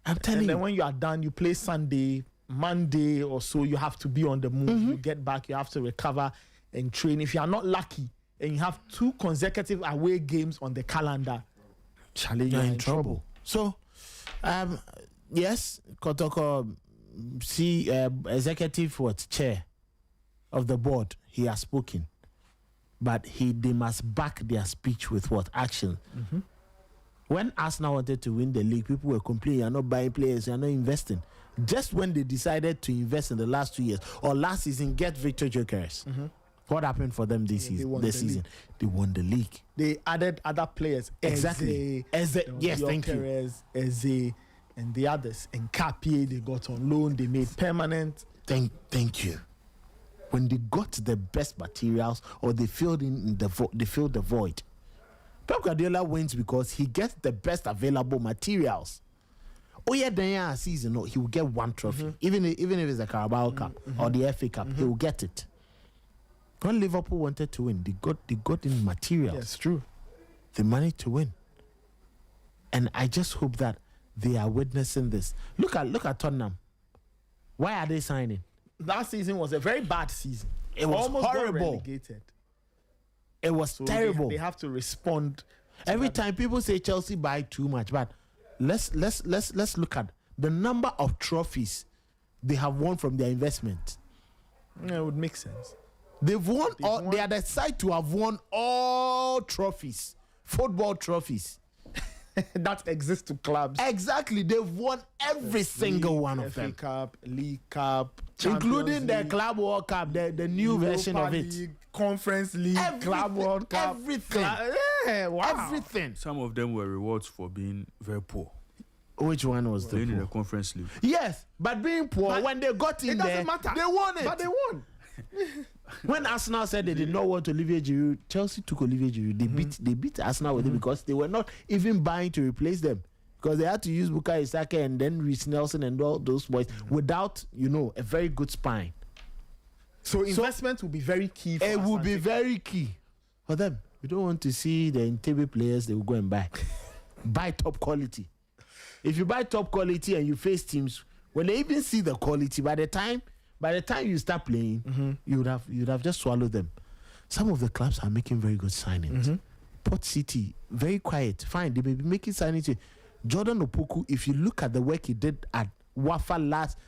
I'm telling And you. then when you are done, you play Sunday, Monday or so, you have to be on the move. You get back, you have to recover and train. If you are not lucky and you have 2 consecutive away games on the calendar, Charlie, you're in trouble. So, yes, Kotoko, executive chair of the board, he has spoken, but they must back their speech with what action. When Arsenal wanted to win the league, people were complaining, "You're not buying players, you're not investing." Just when they decided to invest in the last 2 years or last season, get Victor Jokeres. What happened for them this season? They won the league. They added other players. Exactly. Yes, thank you. Eze, and the others. And Kapie, they got on loan. They made permanent. Thank you. When they got the best materials or they filled the void. Pep Guardiola wins because he gets the best available materials. Oh yeah, then season, no, he will get 1 trophy. Even if it's a Carabao Cup or the FA Cup, he will get it. When Liverpool wanted to win, they got in materials. Yes, true. They managed to win. And I just hope that they are witnessing this. Look at Tottenham. Why are they signing? Last season was a very bad season. It was almost got horrible. relegated. It was So terrible. They have to respond. Every time people say Chelsea buy too much, but let's look at the number of trophies they have won from their investment. Yeah, it would make sense. They've won all. They are the side to have won all trophies, football trophies. That exists to clubs. Exactly, they've won every single one of FA them, Cup, League Cup, including Champions the League, Club World Cup, the new Europa version of it. League, Conference League, Club World Cup, everything. Yeah, wow. Everything. Some of them were rewards for being very poor. Which one was the Playing in the poor? Conference League. Yes, but being poor, But when they got in It there, doesn't matter. they won it. But they won. When Arsenal said they did not want Olivier Giroud, Chelsea took Olivier Giroud. They beat Arsenal with it because they were not even buying to replace them, because they had to use Bukayo Saka and then Reece Nelson and all those boys without, a very good spine. So investment will be very key. For It will be Asante. very key for them. We don't want to see the Entebbe players they will go and buy. Buy top quality. If you buy top quality and you face teams, when they even see the quality, by the time you start playing, you would have just swallowed them. Some of the clubs are making very good signings. Port City, very quiet. Fine, they may be making signings. Jordan Opoku, if you look at the work he did at Wafa last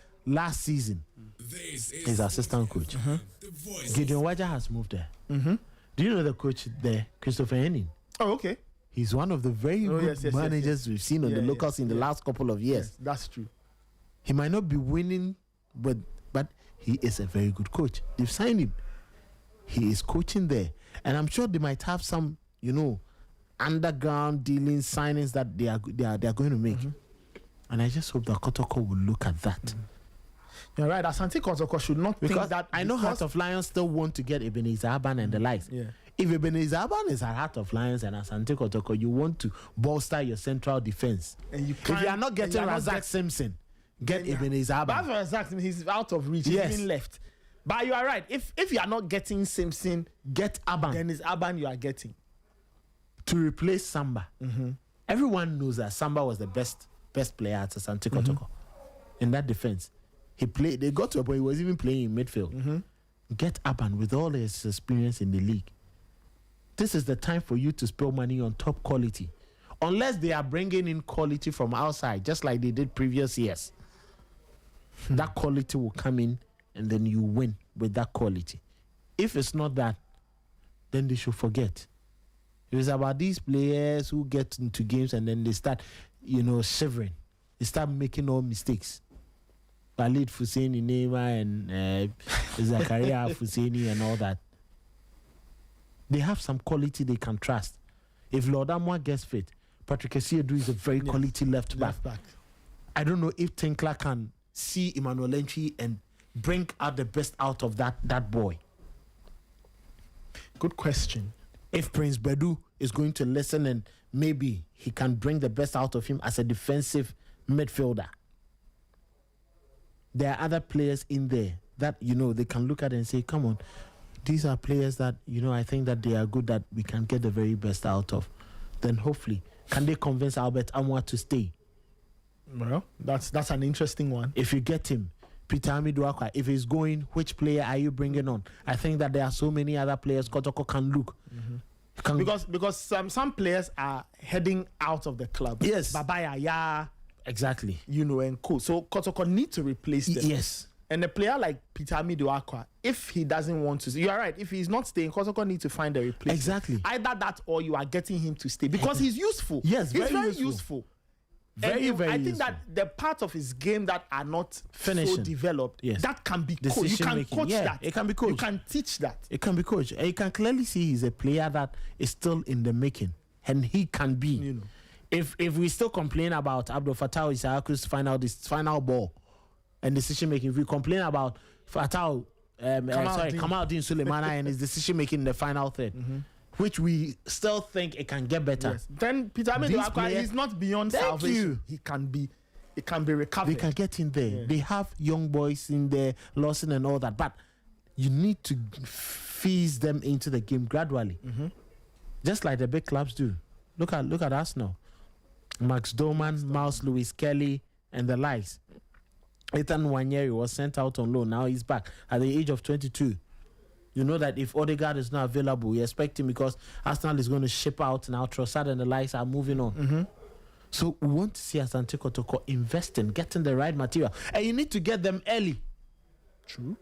season, he's assistant coach. Gideon Waja has moved there. Do you know the coach there, Christopher Henning? Oh, okay. He's one of the very good managers we've seen on the locals in the last couple of years. Yes, that's true. He might not be winning, but he is a very good coach. They've signed him. He is coaching there. And I'm sure they might have some, underground dealing signings that they are going to make. And I just hope that Kotoko will look at that. You're right. Asante Kotoko should not think that. I know Heart of Lions still want to get Ebenezer Aban and the likes. Yeah. If Ebenezer Aban is at Heart of Lions and Asante Kotoko, you want to bolster your central defense. And if you are not getting Razak Simpson, get Ebenezer Aban. That's Razak. He's out of reach. Yes. He's been left. But you are right. If you are not getting Simpson, get Aban. Then it's Aban you are getting to replace Samba. Everyone knows that Samba was the best player at Asante Kotoko in that defense. They got to a point he was even playing in midfield. Get Aban with all his experience in the league. This is the time for you to spend money on top quality. Unless they are bringing in quality from outside, just like they did previous years. That quality will come in and then you win with that quality. If it's not that, then they should forget. It was about these players who get into games and then they start, shivering. They start making all mistakes. Khalid Husseini, Neymar, and Zakaria Husseini and all that. They have some quality they can trust. If Lord Amwa gets fit, Patrick Essiedu is a very quality left back. I don't know if Tinkler can see Emmanuel Entry and bring out the best out of that boy. Good question. If Prince Bedu is going to listen and maybe he can bring the best out of him as a defensive midfielder. There are other players in there that, they can look at and say, come on, these are players that, I think that they are good, that we can get the very best out of. Then hopefully, can they convince Albert Amwa to stay? Well, that's an interesting one. If you get him, Peter Amiduakwa, if he's going, which player are you bringing on? I think that there are so many other players Kotoko can look. Because some players are heading out of the club. Yes. Babaya, yeah. Exactly. And cool. So Kotoko need to replace them. Yes. And a player like Peter Amiduakwa, if he doesn't want to, you are right. If he's not staying, Kotoko need to find a replacement. Exactly. Either that or you are getting him to stay because he's useful. Yes, he's very useful. Very I think useful. that the part of his game that are not Finishing. so developed, that can be coached. You can coach that. It can be coached. You can teach that. It can be coached. And you can clearly see he's a player that is still in the making. And he can be. If we still complain about Abdul Fattah Isaacu's final ball and decision making, if we complain about Kamal Din Suleimana and his decision making in the final third, which we still think it can get better. Yes. Then Peter Amiduakwa is not beyond salvation. It can be recovered. They can get in there. Yeah. They have young boys in there, Lawson and all that. But you need to feed them into the game gradually. Just like the big clubs do. Look at Arsenal. Max Doman, Miles Lewis Kelly, and the likes. Ethan Wanyeri was sent out on loan. Now he's back at the age of 22. You know that if Odegaard is not available, you expect him because Arsenal is going to ship out now. Trossard and the likes are moving on. So we want to see Asante Kotoko investing, getting the right material. And you need to get them early. True.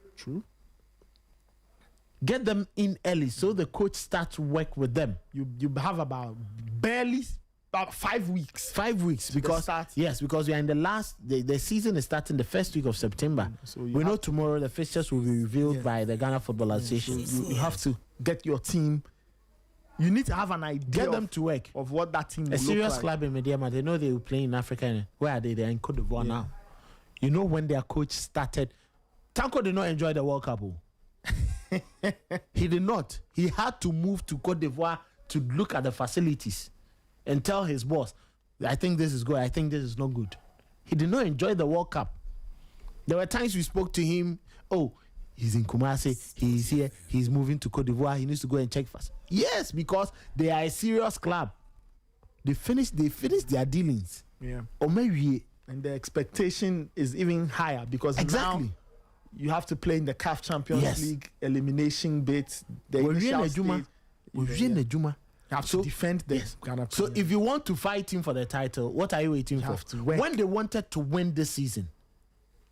Get them in early so the coach starts work with them. You have about 5 weeks. 5 weeks because because we are in the season is starting the first week of September. So we know tomorrow the fixtures will be revealed by the Ghana Football Association. So you have to get your team. You need to have an idea. Get them to work of what that team will a serious look club in Mediama. They know they will play in Africa. Where are they? They're in Cote d'Ivoire now. You know when their coach started, Tanko did not enjoy the World Cup. He did not. He had to move to Cote d'Ivoire to look at the facilities and tell his boss, I think this is good, I think this is not good. He did not enjoy the World Cup. There were times we spoke to him, he's in Kumasi, he's here, he's moving to Cote d'Ivoire, he needs to go and check first. Yes, because they are a serious club. They finished their dealings. Yeah. Or maybe. And the expectation is even higher because now you have to play in the CAF Champions League elimination bits. The initial stage. You have to defend the Ghana So Premier if you want to fight him for the title, what are you waiting for? have to work. When they wanted to win this season,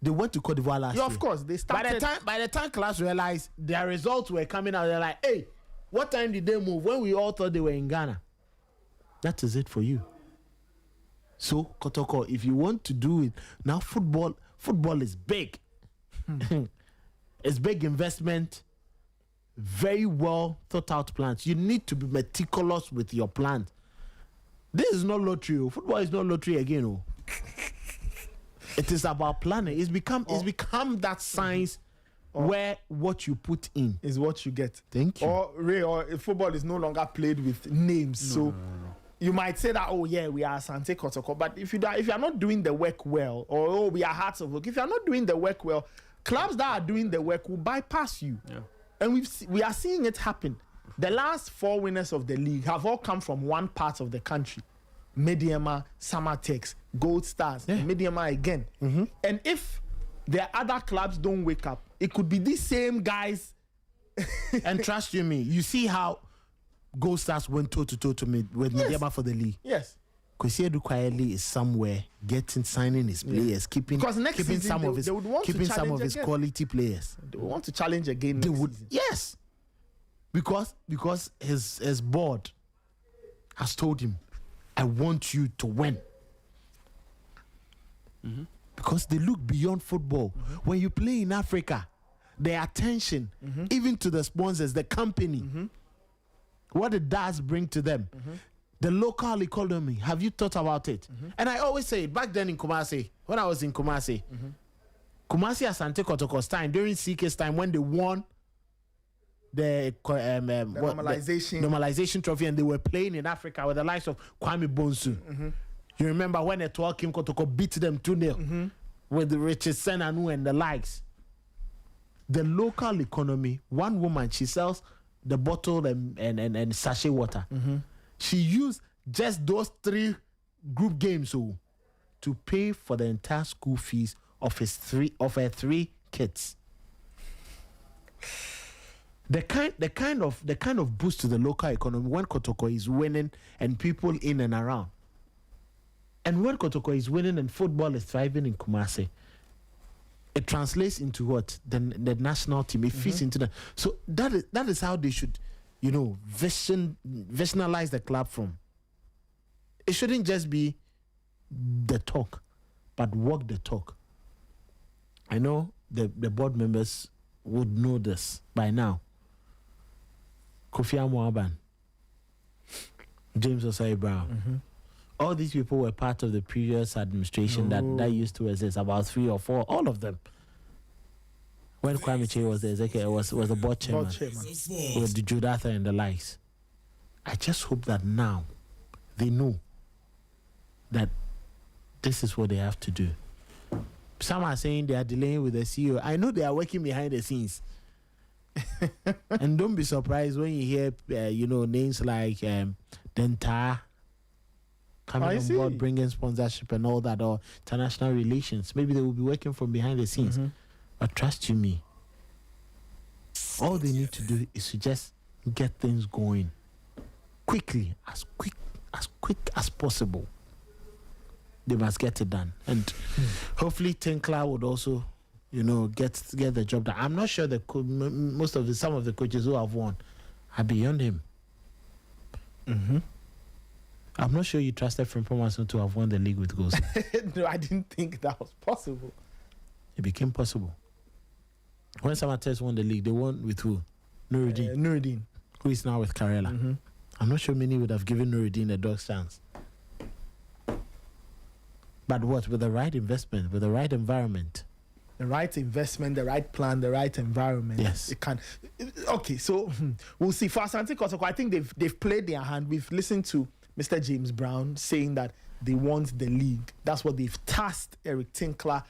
they went to Cote d'Ivoire last year. of course, they started. By the time class realized their results were coming out, they're like, hey, what time did they move? When we all thought they were in Ghana. That is it for you. So, Kotoko, if you want to do it, now football is big. It's big investment, very well thought out plans. You need to be meticulous with your plans. This is not lottery. Football is not lottery again. It is about planning. It's become that science where what you put in is what you get. Thank you. Or football is no longer played with names. No. You might say that, oh yeah, we are Asante Kotoko, but if you are not doing the work well, or oh, we are Hearts of Oak, if you are not doing the work well, clubs that are doing the work will bypass you. Yeah. And we are seeing it happen. The last 4 winners of the league have all come from one part of the country. Mediama, Samatex, Gold Stars, Mediama again. Mm-hmm. And if the other clubs don't wake up, it could be these same guys. And trust you me, you see how Gold Stars went toe-to-toe with Mediama for the league. Yes. Kwesi Edu quietly is somewhere signing his players, keeping season some of his they would want to challenge again. quality players. They want to challenge again. They next would, season. yes, because his board has told him, I want you to win. Mm-hmm. Because they look beyond football. Mm-hmm. When you play in Africa, the attention, even to the sponsors, the company, what it does bring to them, the local economy. Have you thought about it? And I always say it, back then in Kumasi, when I was in Kumasi, Kumasi Asante Kotoko's time, during CK's time, when they won the normalization trophy and they were playing in Africa with the likes of Kwame Bonsu. You remember when Etoile Kim Kotoko beat them 2-0 with the Richard Senanu and the likes. The local economy, one woman, she sells the bottle and sachet water. She used just those 3 group games to pay for the entire school fees of her 3 kids. The kind of boost to the local economy when Kotoko is winning and people in and around. And when Kotoko is winning and football is thriving in Kumasi, it translates into what? The national team. It fits into that. So that is how they should, visionalize the club from. It shouldn't just be the talk, but walk the talk. I know the board members would know this by now. Kofi Amoaban, James Osai Brown. All these people were part of the previous administration that used to exist, about 3 or 4, all of them. When Kwame Che was the executive, was the board chairman with the Judatha and the likes. I just hope that now they know that this is what they have to do. Some are saying they are delaying with the CEO. I know they are working behind the scenes. And don't be surprised when you hear, names like Denta coming on board, bringing sponsorship and all that, or international relations. Maybe they will be working from behind the scenes. But trust you me, all they need to do is to just get things going quickly, as quick as possible. They must get it done, and hopefully Tinkler would also, get the job done. I'm not sure some of the coaches who have won are beyond him. I'm not sure you trusted Frimpong to have won the league with goals. No, I didn't think that was possible. It became possible. When Samatex won the league, they won with who? Nuruddin. Who is now with Karela. I'm not sure many would have given Nuruddin a dog's chance. But what? With the right investment, with the right environment. The right investment, the right plan, the right environment. Yes. It can. Okay, so we'll see. For Asante Kotoko, I think they've played their hand. We've listened to Mr. James Brown saying that they want the league. That's what they've tasked Eric Tinkler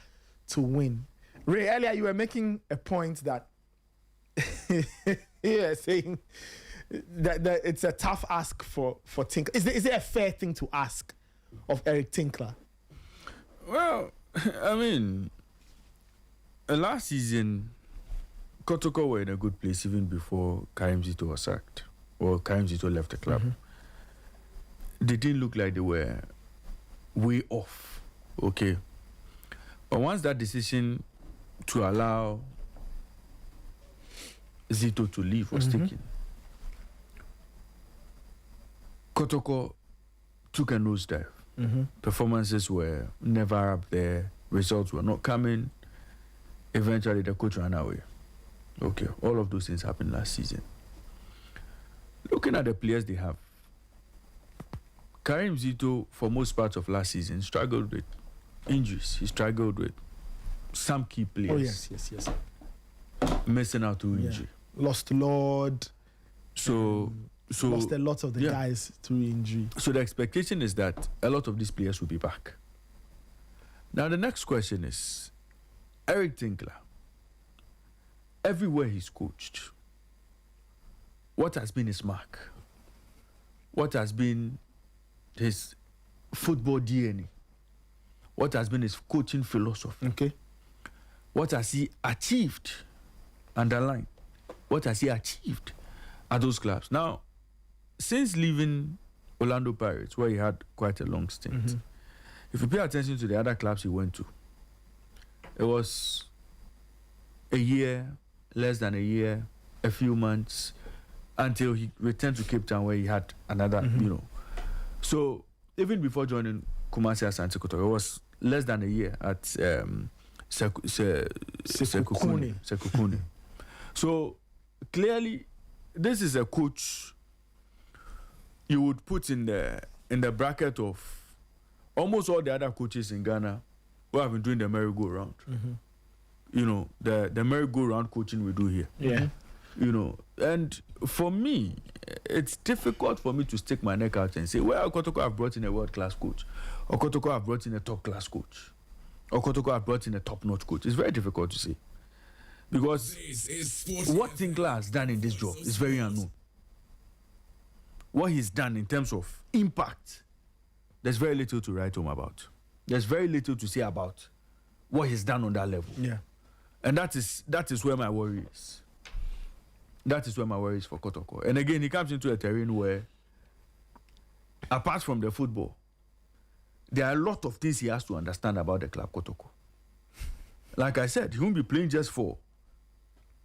to win. Ray, earlier you were making a point that saying that it's a tough ask for Tinkler. Is it a fair thing to ask of Eric Tinkler? Well, I mean, last season, Kotoko were in a good place even before Karim Zito was sacked, or Karim Zito left the club. they didn't look like they were way off. Okay. But once that decision to allow Zito to leave was taken, Kotoko took a nosedive. Performances were never up there. Results were not coming. Eventually, the coach ran away. Okay, all of those things happened last season. Looking at the players they have, Karim Zito, for most parts of last season, struggled with injuries. He struggled with some key players. Oh, yes. Missing out to injury. Lost Lord. So lost a lot of the guys through injury. So the expectation is that a lot of these players will be back. Now the next question is, Eric Tinkler, everywhere he's coached, what has been his mark? What has been his football DNA? What has been his coaching philosophy? Okay. What has he achieved? Underline. What has he achieved at those clubs? Now, since leaving Orlando Pirates, where he had quite a long stint, if you pay attention to the other clubs he went to, it was a year, less than a year, a few months, until he returned to Cape Town, where he had another, So even before joining Kumasi Asante Kotoko, it was less than a year at Sekukuni. So clearly, this is a coach you would put in the bracket of almost all the other coaches in Ghana who have been doing the merry-go-round. You know, the merry-go-round coaching we do here. Yeah. You know, and for me, it's difficult for me to stick my neck out and say, well, Kotoko have brought in a world-class coach, or Kotoko have brought in a top-class coach, or Kotoko have brought in a top-notch coach. It's very difficult to say. Because what Tinkler has done in this job is very unknown. What he's done in terms of impact, there's very little to write home about. There's very little to say about what he's done on that level. Yeah. And that is where my worry is. That is where my worry is for Kotoko. And again, he comes into a terrain where, apart from the football, there are a lot of things he has to understand about the club Kotoko. Like I said, he won't be playing just for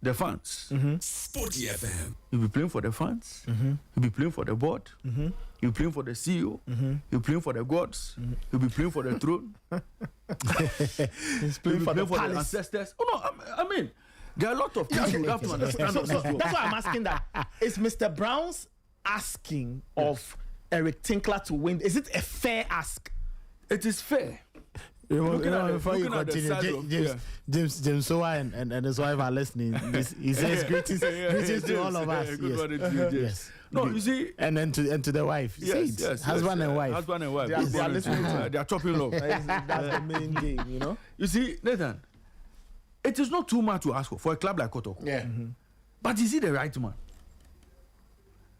the fans. Sporty FM. He'll be playing for the fans. He'll be playing for the board. He'll be playing for the CEO. He'll be playing for the gods. He'll be playing for the throne. He's playing for the the ancestors. Oh no, I mean, there are a lot of things you have to understand. That's why I'm asking that. Is Mr. Brown's asking of Eric Tinkler to win? Is it a fair ask? It is fair. Before you continue, James Soa and his wife are listening. He says greetings to all of us. Yes. No, you see, and then to the wife. Yes, husband and wife. Husband and wife. They are listening. They are chopping love. That's the main game, you know. You see, Nathan, it is not too much to ask for a club like Kotoko. Yeah. But is he the right man?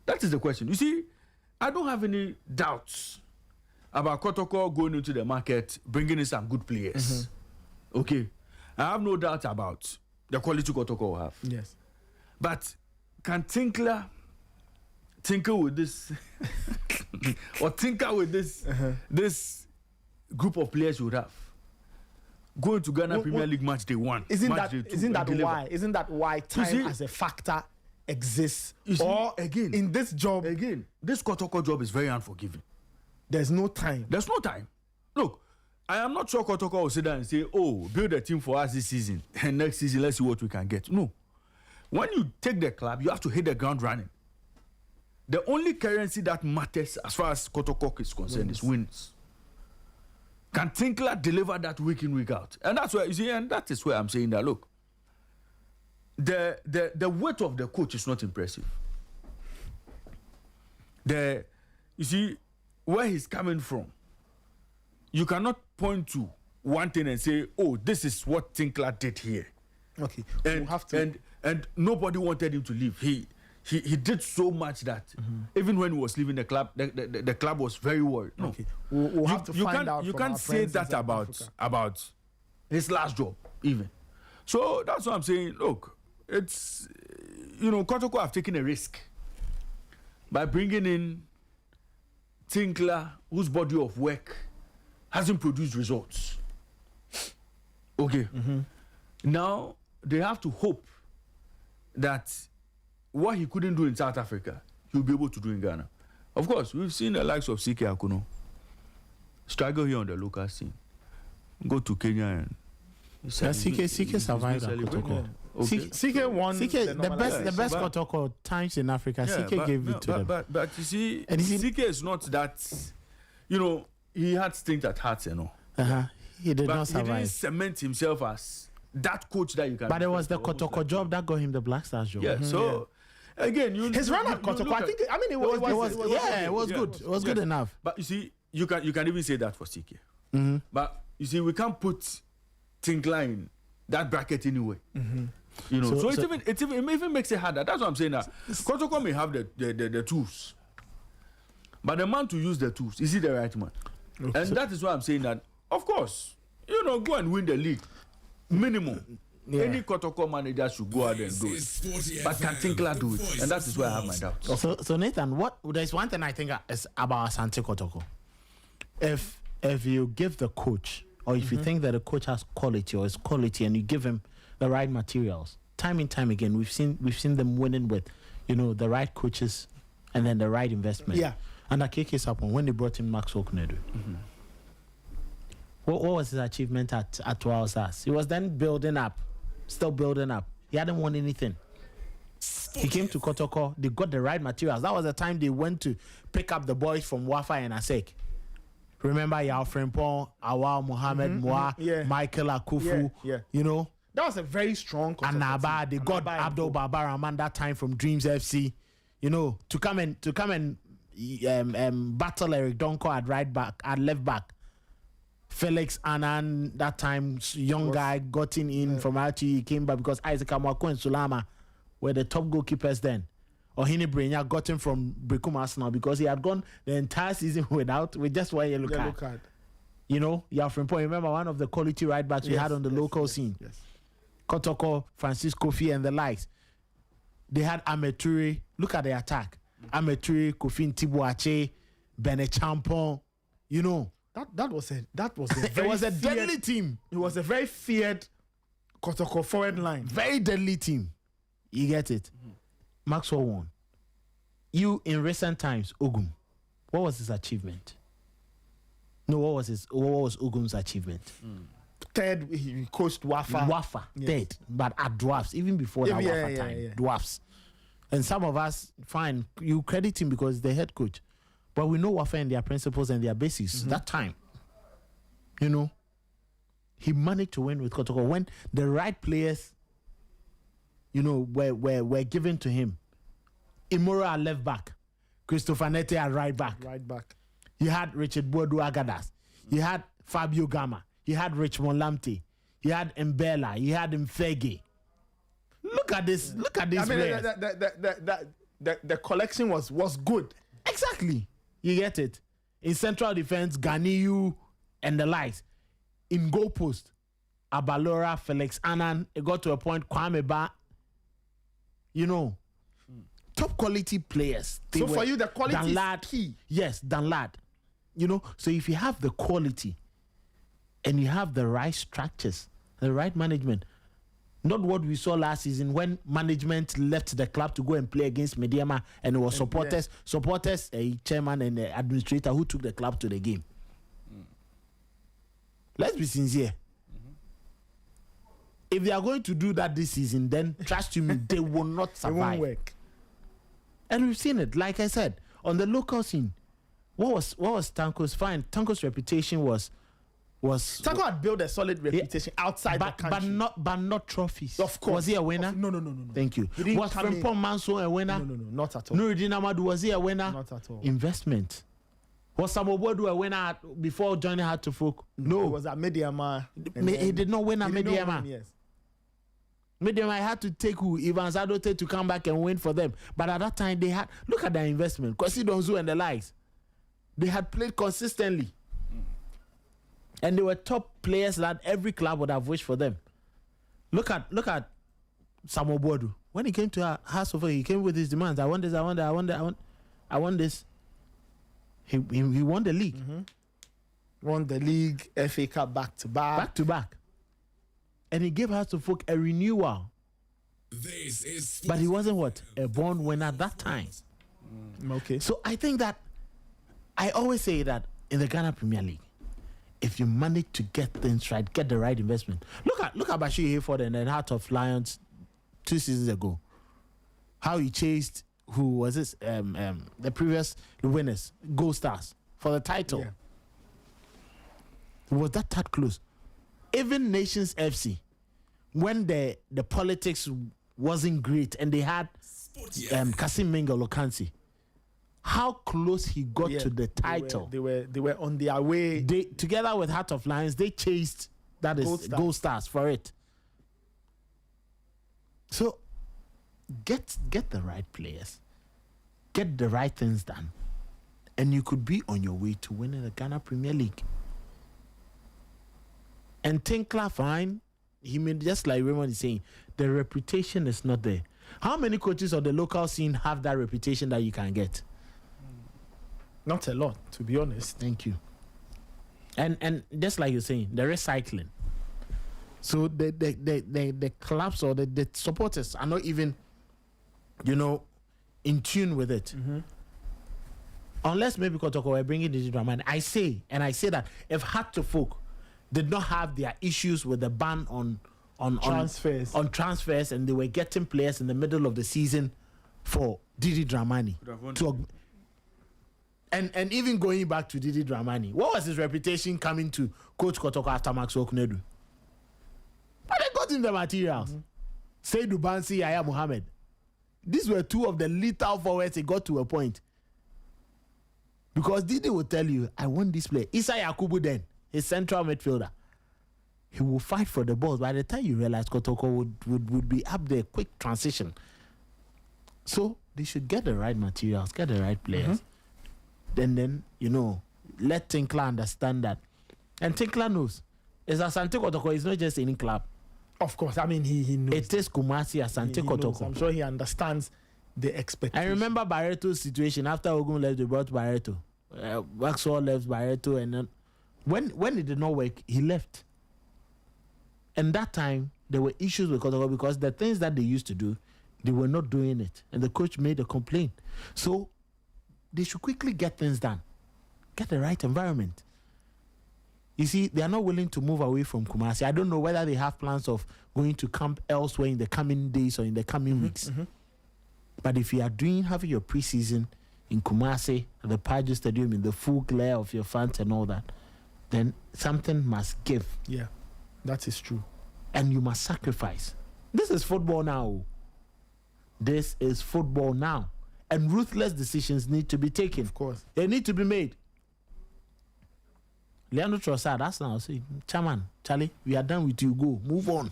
That is the question. You see, I don't have any doubts about Kotoko going into the market, bringing in some good players. Okay. I have no doubt about the quality Kotoko will have. Yes. But can Tinkler tinker with this or tinker with this this group of players you would have? Going to Ghana Premier League match day 1. Isn't that why time as a factor exists? Or again, in this job, this Kotoko job is very unforgiving. There's no time. There's no time. Look, I am not sure Kotoko will sit down and say, oh, build a team for us this season, and next season, let's see what we can get. No. When you take the club, you have to hit the ground running. The only currency that matters as far as Kotoko is concerned is wins. Can Tinkler deliver that week in, week out? And that's where, you see, and that is where I'm saying that, look, the weight of the coach is not impressive. You see, where he's coming from, you cannot point to one thing and say, oh, this is what Tinkler did here. Okay. And, we'll have to. And nobody wanted him to leave. He did so much that even when he was leaving the club, the club was very worried. No. Okay. We'll have to find out. You can't say that about his last job, even. So that's what I'm saying. Look, it's, Kotoko have taken a risk by bringing in Tinkler, whose body of work hasn't produced results. Okay. Now they have to hope that what he couldn't do in South Africa, he'll be able to do in Ghana. Of course, we've seen the likes of CK Akuno struggle here on the local scene. Go to Kenya and CK survived at Kotoko. Okay. CK won the best Kotoko times in Africa. CK gave it to them. But you see, And CK is not that, he had stint at Hearts and all. He did But not he didn't survive. cement himself as that coach that you can. But it was the Kotoko job that got him the Black Stars job. Yeah, so again, his run at Kotoko, it was good. It was good enough. But you see, you can even say that for CK. But you see, we can't put Tinkler in that bracket anyway. So it even makes it harder. That's what I'm saying. That Kotoko may have the tools, but the man to use the tools, is he the right man? Okay. And that is why I'm saying that. Of course, go and win the league, minimum. Yeah. Any Kotoko manager should go out and do it. But can Tinkler do it? And that is where I have my doubts. So Nathan, there's one thing I think is about Asante Kotoko. If you give the coach, or if you think that the coach has quality or is quality, and you give him the right materials, time and time again, we've seen them winning with, the right coaches and then the right investment. Yeah. And at KK Sapon, when they brought in Max Okunedu, what was his achievement at Wowsas? He was then still building up. He hadn't won anything. He came to Kotoko, they got the right materials. That was the time they went to pick up the boys from Wafa and Asek. Remember Yao Frimpong, Awal Mohamed Moa, Michael Akufu, That was a very strong and Naba, they got Abdul Babar Rahman that time from Dreams FC, to come and battle Eric Donko at left back. Felix Annan, that time young guy, got in from Archie, he came back because Isaac Amwako and Sulama were the top goalkeepers then. Ohini Brenya got him from Brekum Arsenal because he had gone the entire season with just one yellow card. Frimpong, remember one of the quality right backs we had on the local scene. Yes. Kotoko, Francisco Kofi and the likes. They had Ameture. Look at the attack. Ameture, Kofi Ntibuache, Bene Champon. That was a It was a deadly team. It was a very feared Kotoko forward line. Very deadly team. You get it? Maxwell won. You in recent times, Ogum. What was his achievement? No, what was Ogum's achievement? Third, he coached Wafa. Third. But at Dwarfs, even before that Wafa time, Dwarfs. And some of us, fine, you credit him because the head coach. But we know Wafa and their principles and their basis. That time, he managed to win with Kotoko when the right players, were given to him. Imoro at left back, Christopher Nete at right back. You had Richard Boadu Agadas. You had Fabio Gama. You had Richmond Lamptey. You had Mbella. You had Mfege. Look at this. I mean, the collection was good. Exactly. You get it. In central defense, Ganiyu and the likes. In goal post, Abalora, Felix Annan. It got to a point, Kwame Ba. Top quality players. So for you, the quality is key. Yes, Danlad. So if you have the quality and you have the right structures, the right management, not what we saw last season when management left the club to go and play against Mediama and it was supporters, a chairman and an administrator who took the club to the game. Let's be sincere. If they are going to do that this season, then trust me, they will not survive. It won't work. And we've seen it. Like I said, on the local scene, what was Tanko's fine? Tanko's reputation was Tanko had built a solid reputation outside the country, but not trophies. Of course. Was he a winner? No. Thank you. Was Frimpong Manso a winner? No, not at all. Nuruddin Amadu, was he a winner? Not at all. Investment. Was Samuel Boadu a winner before joining Hartlepool? No. It was at Mediama. He did not win at Mediama. Yes. Mediama had to take Ivan Zadote to come back and win for them. But at that time, they had, look at their investment. Kwesi Donzu and the likes. They had played consistently. And they were top players that every club would have wished for them. Look at Samuel Boadu. When he came to House of, he came with his demands. I want this. He won the league. Won the league, FA Cup back to back. And he gave Hearts of Oak a renewal. This is But he wasn't what? A born winner at that time. Okay. So I think that I always say that in the Ghana Premier League, if you manage to get things right, get the right investment. Look at Bashir Hayford and then Heart of Lions 2 seasons ago. How he chased who was this the previous winners, Gold Stars, for the title. Yeah. Was that close? Even Nations FC, when the politics wasn't great and they had Kasim Menga Lokansi, how close he got to the title. They were on their way. They together with Heart of Lions, they chased Gold Stars for it. So get the right players, get the right things done, and you could be on your way to winning the Ghana Premier League. And Tinkler, fine. He made, just like Raymond is saying, the reputation is not there. How many coaches on the local scene have that reputation that you can get? Not a lot, to be honest. Thank you. And just like you're saying, the recycling. So the clubs or the supporters are not even, in tune with it. Unless maybe Kotoko were bringing the drama. I say that if Hearts of Oak did not have their issues with the ban on transfers, and they were getting players in the middle of the season for Didi Dramani and even going back to Didi Dramani, what was his reputation coming to Coach Kotoko after Max Oknedu? But they got him the materials. Seydou Bansi, Yaya Mohammed. These were two of the lethal forwards he got to a point. Because Didi will tell you, I want this player. Issa Yakubu then, his central midfielder. He will fight for the ball. By the time you realize Kotoko would be up there, quick transition. So they should get the right materials, get the right players. Then let Tinkler understand that. And Tinkler knows. It's Asante Kotoko, it's not just any club. Of course, I mean, he knows. It is Kumasi, Asante Kotoko. I'm sure he understands the expectation. I remember Barreto's situation. After Ogun left, they brought Barreto. Waxwell left Barreto, and then when it did not work, he left. And that time, there were issues with Kotoko because the things that they used to do, they were not doing it. And the coach made a complaint. So they should quickly get things done. Get the right environment. You see, they are not willing to move away from Kumasi. I don't know whether they have plans of going to camp elsewhere in the coming days or in the coming weeks. But if you are having your preseason in Kumasi, at the Pajo Stadium, in the full glare of your fans and all that, then something must give. Yeah, that is true. And you must sacrifice. This is football now. This is football now. And ruthless decisions need to be taken. Of course. They need to be made. Leandro Trossard, that's now saying, Chairman, Charlie, we are done with you. Go, move on.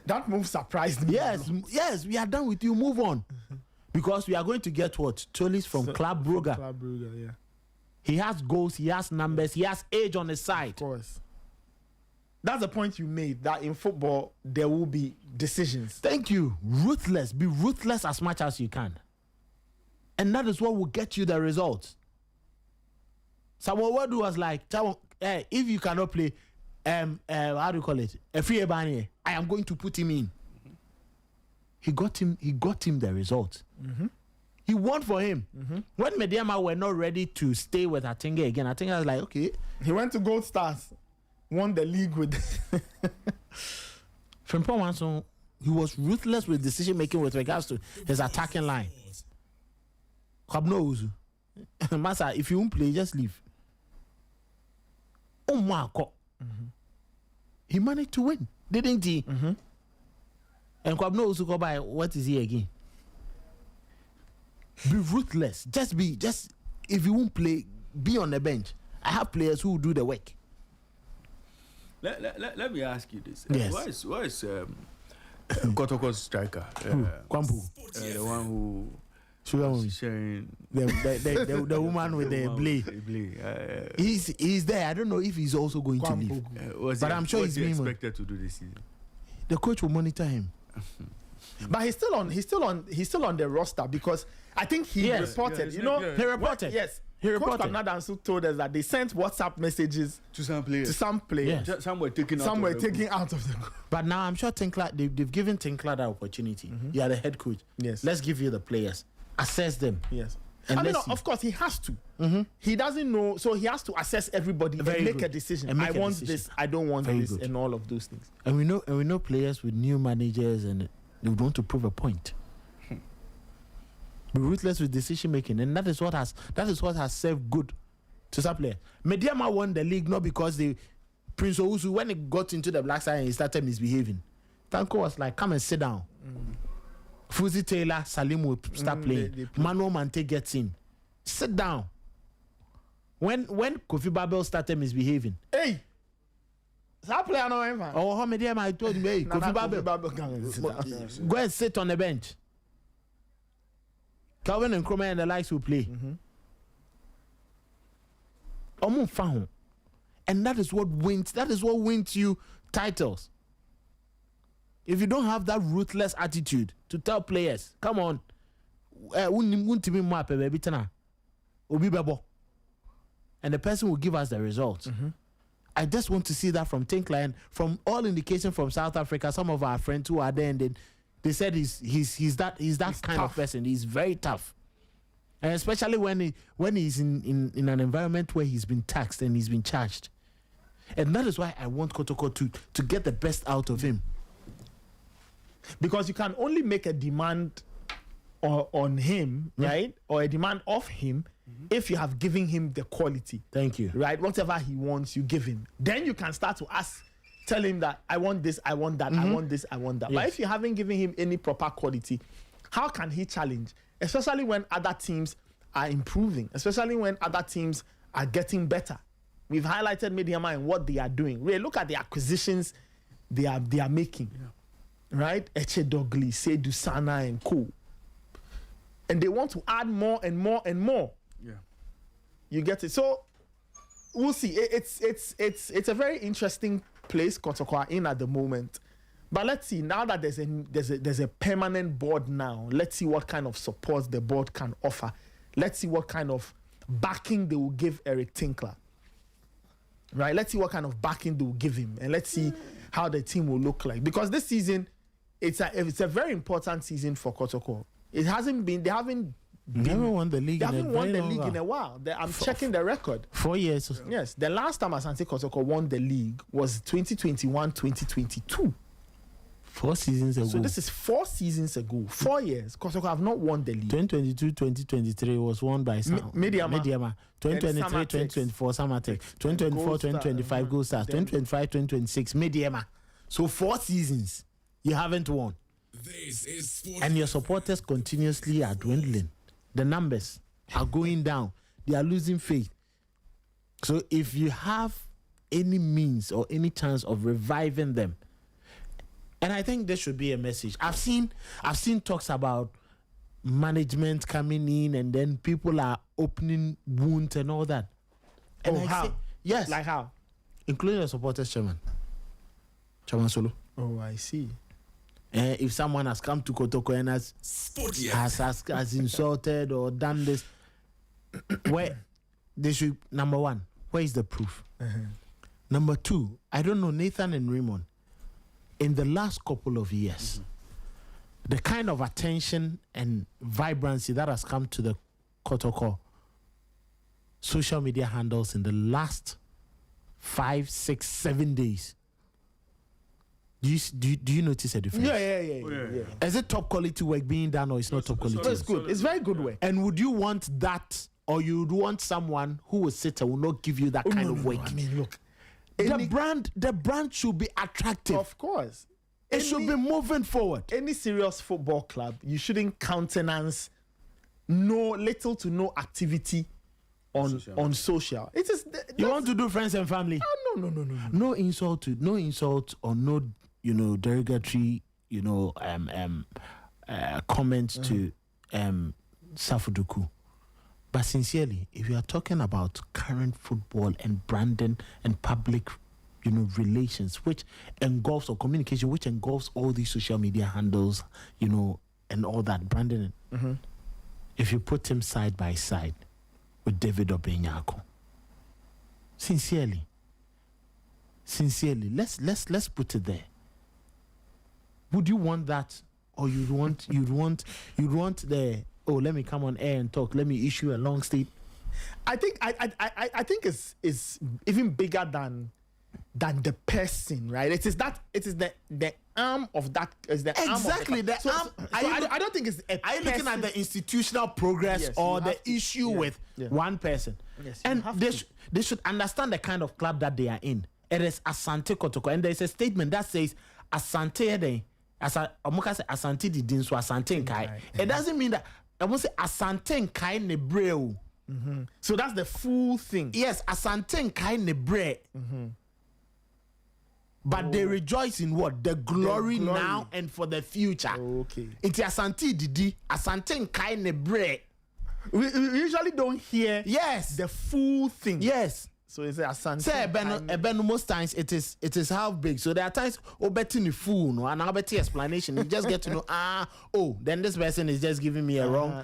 That move surprised me. Yes, we are done with you. Move on. Because we are going to get what? Cholis from Club Brugge. Club Brugge, yeah. He has goals, he has numbers, he has age on his side. Of course. That's the point you made, that in football, there will be decisions. Thank you. Ruthless. Be ruthless as much as you can. And that is what will get you the results. Samuel Wadu was like, if you cannot play, how do you call it? A free Ebani, I am going to put him in. He got him the results. He won for him. When Mediama were not ready to stay with Atinga again, Atinga was like, okay. He went to Gold Stars, won the league with Frimpong Wanson, he was ruthless with decision making with regards to his attacking line. Kwabno Uzu. Masa, if you won't play, just leave. Oh my God. He managed to win, didn't he? And Kwabno Uzu go by, what is he again? Be ruthless. Just if you won't play, be on the bench. I have players who do the work. Let me ask you this. Yes. Why is Kotoko's striker? Kwampu. The one who Sugar sharing the woman with the blade. He's there. I don't know if he's also going to leave. But I'm sure he's being expected to do this season. The coach will monitor him. But he's still on the roster because I think he reported. He reported. Yes. He reported. Coach Kanadansu told us that they sent WhatsApp messages to some players. Yes. Some were taken out of the group. But now I'm sure Tinkler, they've given Tinkler that opportunity. You are the head coach. Yes. Let's give you the players. Assess them. Yes. And of course, he has to. He doesn't know, so he has to assess everybody and make a decision. I want this, I don't want this, and all of those things. And we know players with new managers, and they want to prove a point. Be ruthless with decision making, and that is what has served good to some players. Mediama won the league not because Prince Owusu, when he got into the black side, he started misbehaving. Tanko was like, "Come and sit down." Fuzi Taylor, Salim will start playing. Manuel Mante gets in. Sit down. When Kofi Babel started misbehaving, hey, that player no man. Oh, how many I told him, hey, Kofi Babel, go and sit on the bench. Calvin and Nkrumah and the likes will play. And that is what wins. That is what wins you titles. If you don't have that ruthless attitude to tell players, come on, and the person will give us the results. I just want to see that from Tinkler, and from all indication from South Africa. Some of our friends who are there, and they said he's that kind tough. of person. He's very tough, and especially when he's in an environment where he's been taxed and he's been charged, and that is why I want Kotoko to get the best out of him. Because you can only make a demand on him, right? Or a demand of him if you have given him the quality. Thank you. Right? Whatever he wants, you give him. Then you can start to tell him that I want this, I want that, I want this, I want that. Yes. But if you haven't given him any proper quality, how can he challenge? Especially when other teams are improving, especially when other teams are getting better. We've highlighted Mediama and what they are doing. Really, look at the acquisitions they are making. Yeah. Right? Eche Dogli, Seydou Sana and co. And they want to add more and more and more. Yeah. You get it. So we'll see. It's a very interesting place Kotoko are in at the moment. But let's see, now that there's a permanent board now, let's see what kind of support the board can offer. Let's see what kind of backing they will give Eric Tinkler. Right? Let's see what kind of backing they will give him. And let's see how the team will look like. Because this season, it's a very important season for Kotoko. They haven't won the league. They haven't won the league in a while. I'm checking the record. 4 years. Yes, the last time Asante Kotoko won the league was 2021-2022. 4 seasons ago. So this is 4 seasons ago. 4 years. Kotoko have not won the league. 2022-2023 was won by Mediama. 2023-2024 Samatek. 2024-2025 Gold Stars. 2025-2026 Mediama. So 4 seasons you haven't won. This is Sporty And your supporters continuously are dwindling. The numbers are going down. They are losing faith. So if you have any means or any chance of reviving them, and I think there should be a message. I've seen talks about management coming in, and then people are opening wounds and all that. And how? Yes. Like how? Including the supporters chairman Solo. Oh, I see. If someone has come to Kotoko and has insulted or done this, where they should, number one, where is the proof? Number two, I don't know, Nathan and Raymond, in the last couple of years, the kind of attention and vibrancy that has come to the Kotoko social media handles in the last 5, 6, 7 days. Do you notice a difference? Yeah. Is it top quality work being done, or it's not top quality? It's good. It's very good work. And would you want that, or you would want someone who will sit and will not give you that kind of work? I mean, look, the brand should be attractive. Of course, it should be moving forward. Any serious football club, you shouldn't countenance little to no activity on social. It is you want to do friends and family? No. No insult or no derogatory comments to Safuduku. But sincerely, if you are talking about current football and branding and public relations, which engulfs, or communication, which engulfs all these social media handles, and all that, Brandon. If you put him side by side with David Obenyako, sincerely, let's put it there. Would you want that, or you'd want the let me come on air and talk, let me issue a long statement? I think it's even bigger than the person, right? It is the arm of that. Is the exactly arm of the arm. I don't think it's a Are you looking at the institutional progress, Yes, or you the have to, issue with one person? Yes, you and have they, to. they should understand the kind of club that they are in. It is Asante Kotoko, and there is a statement that says Asante Asante Didin, so Asante Nkai. It doesn't mean that I won't say Asante Nkai Nebreu. So that's the full thing. Yes, Asante Nkai Nebre. But they rejoice in what? The glory now and for the future. Okay. It's Asante Didi, Asante Nkai Nebre. We usually don't hear Yes. the full thing. Yes. So it's Asante. Say most times it is half big. So there are times betting the fool no, and I'll bet explanation. You just get to know then this person is just giving me a wrong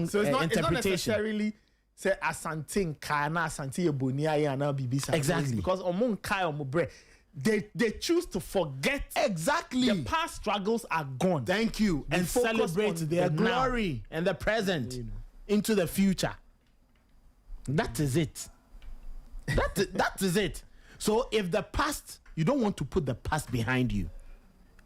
So it's not interpretation. necessarily say Asante Nkai na Asante Ebonia and Bibisa. Exactly. Because Omon Kai Omobre, they choose to forget Exactly. the past struggles are gone. Thank you. They And focus celebrate on their the now. glory and the present into the future. That is it. That is it. So if the past, you don't want to put the past behind you,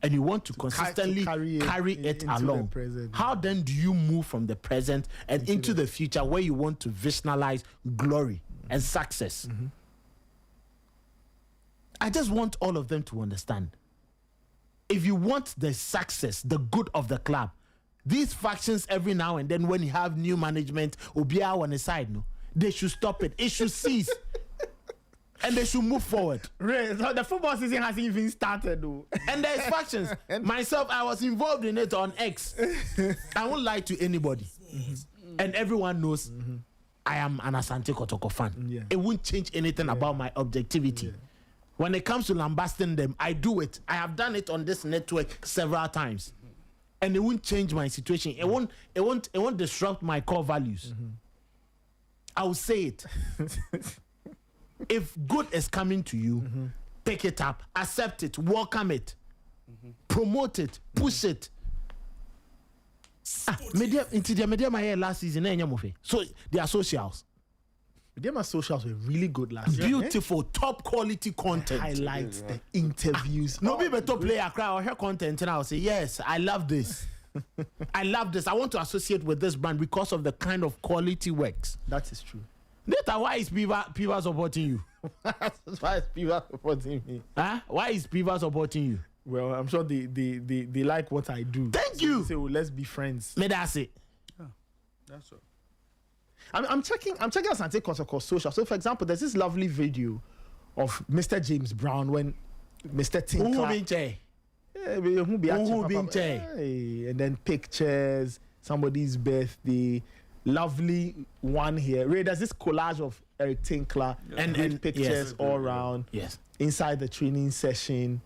and you want to consistently carry it into along, the present. how then do you move from the present and into the future, where you want to visualize glory and success? I just want all of them to understand. If you want the success, the good of the club, these factions every now and then, when you have new management, Obia on the side, no, they should stop it. It should cease. And they should move forward. Right. So the football season hasn't even started though. And there's factions. Myself, I was involved in it on X. I won't lie to anybody. And everyone knows I am an Asante Kotoko fan. Yeah. It won't change anything about my objectivity. When it comes to lambasting them, I do it. I have done it on this network several times. And it won't change my situation. It won't disrupt my core values. I will say it. If good is coming to you, pick it up, accept it, welcome it, promote it, push it. Media my hair last season, so they are socials. My socials were really good last year. Beautiful, top quality content. Highlights, the interviews. No, be better player cry or hear content, and I'll say, yes, I love this. I love this. I want to associate with this brand because of the kind of quality works. That is true. Neta, why is Piva supporting you? Why is people supporting me? Huh? Why is Piva supporting you? Well, I'm sure they like what I do. Thank you. They say, well, let's be friends. Me that's it. That's all. I'm checking Asante Kotoko social. So, for example, there's this lovely video of Mr. James Brown when Mr. Tinkler. And then pictures, somebody's birthday. Lovely one here. Ray, there's this collage of Eric Tinkler and pictures all around. Yes. Inside the training session.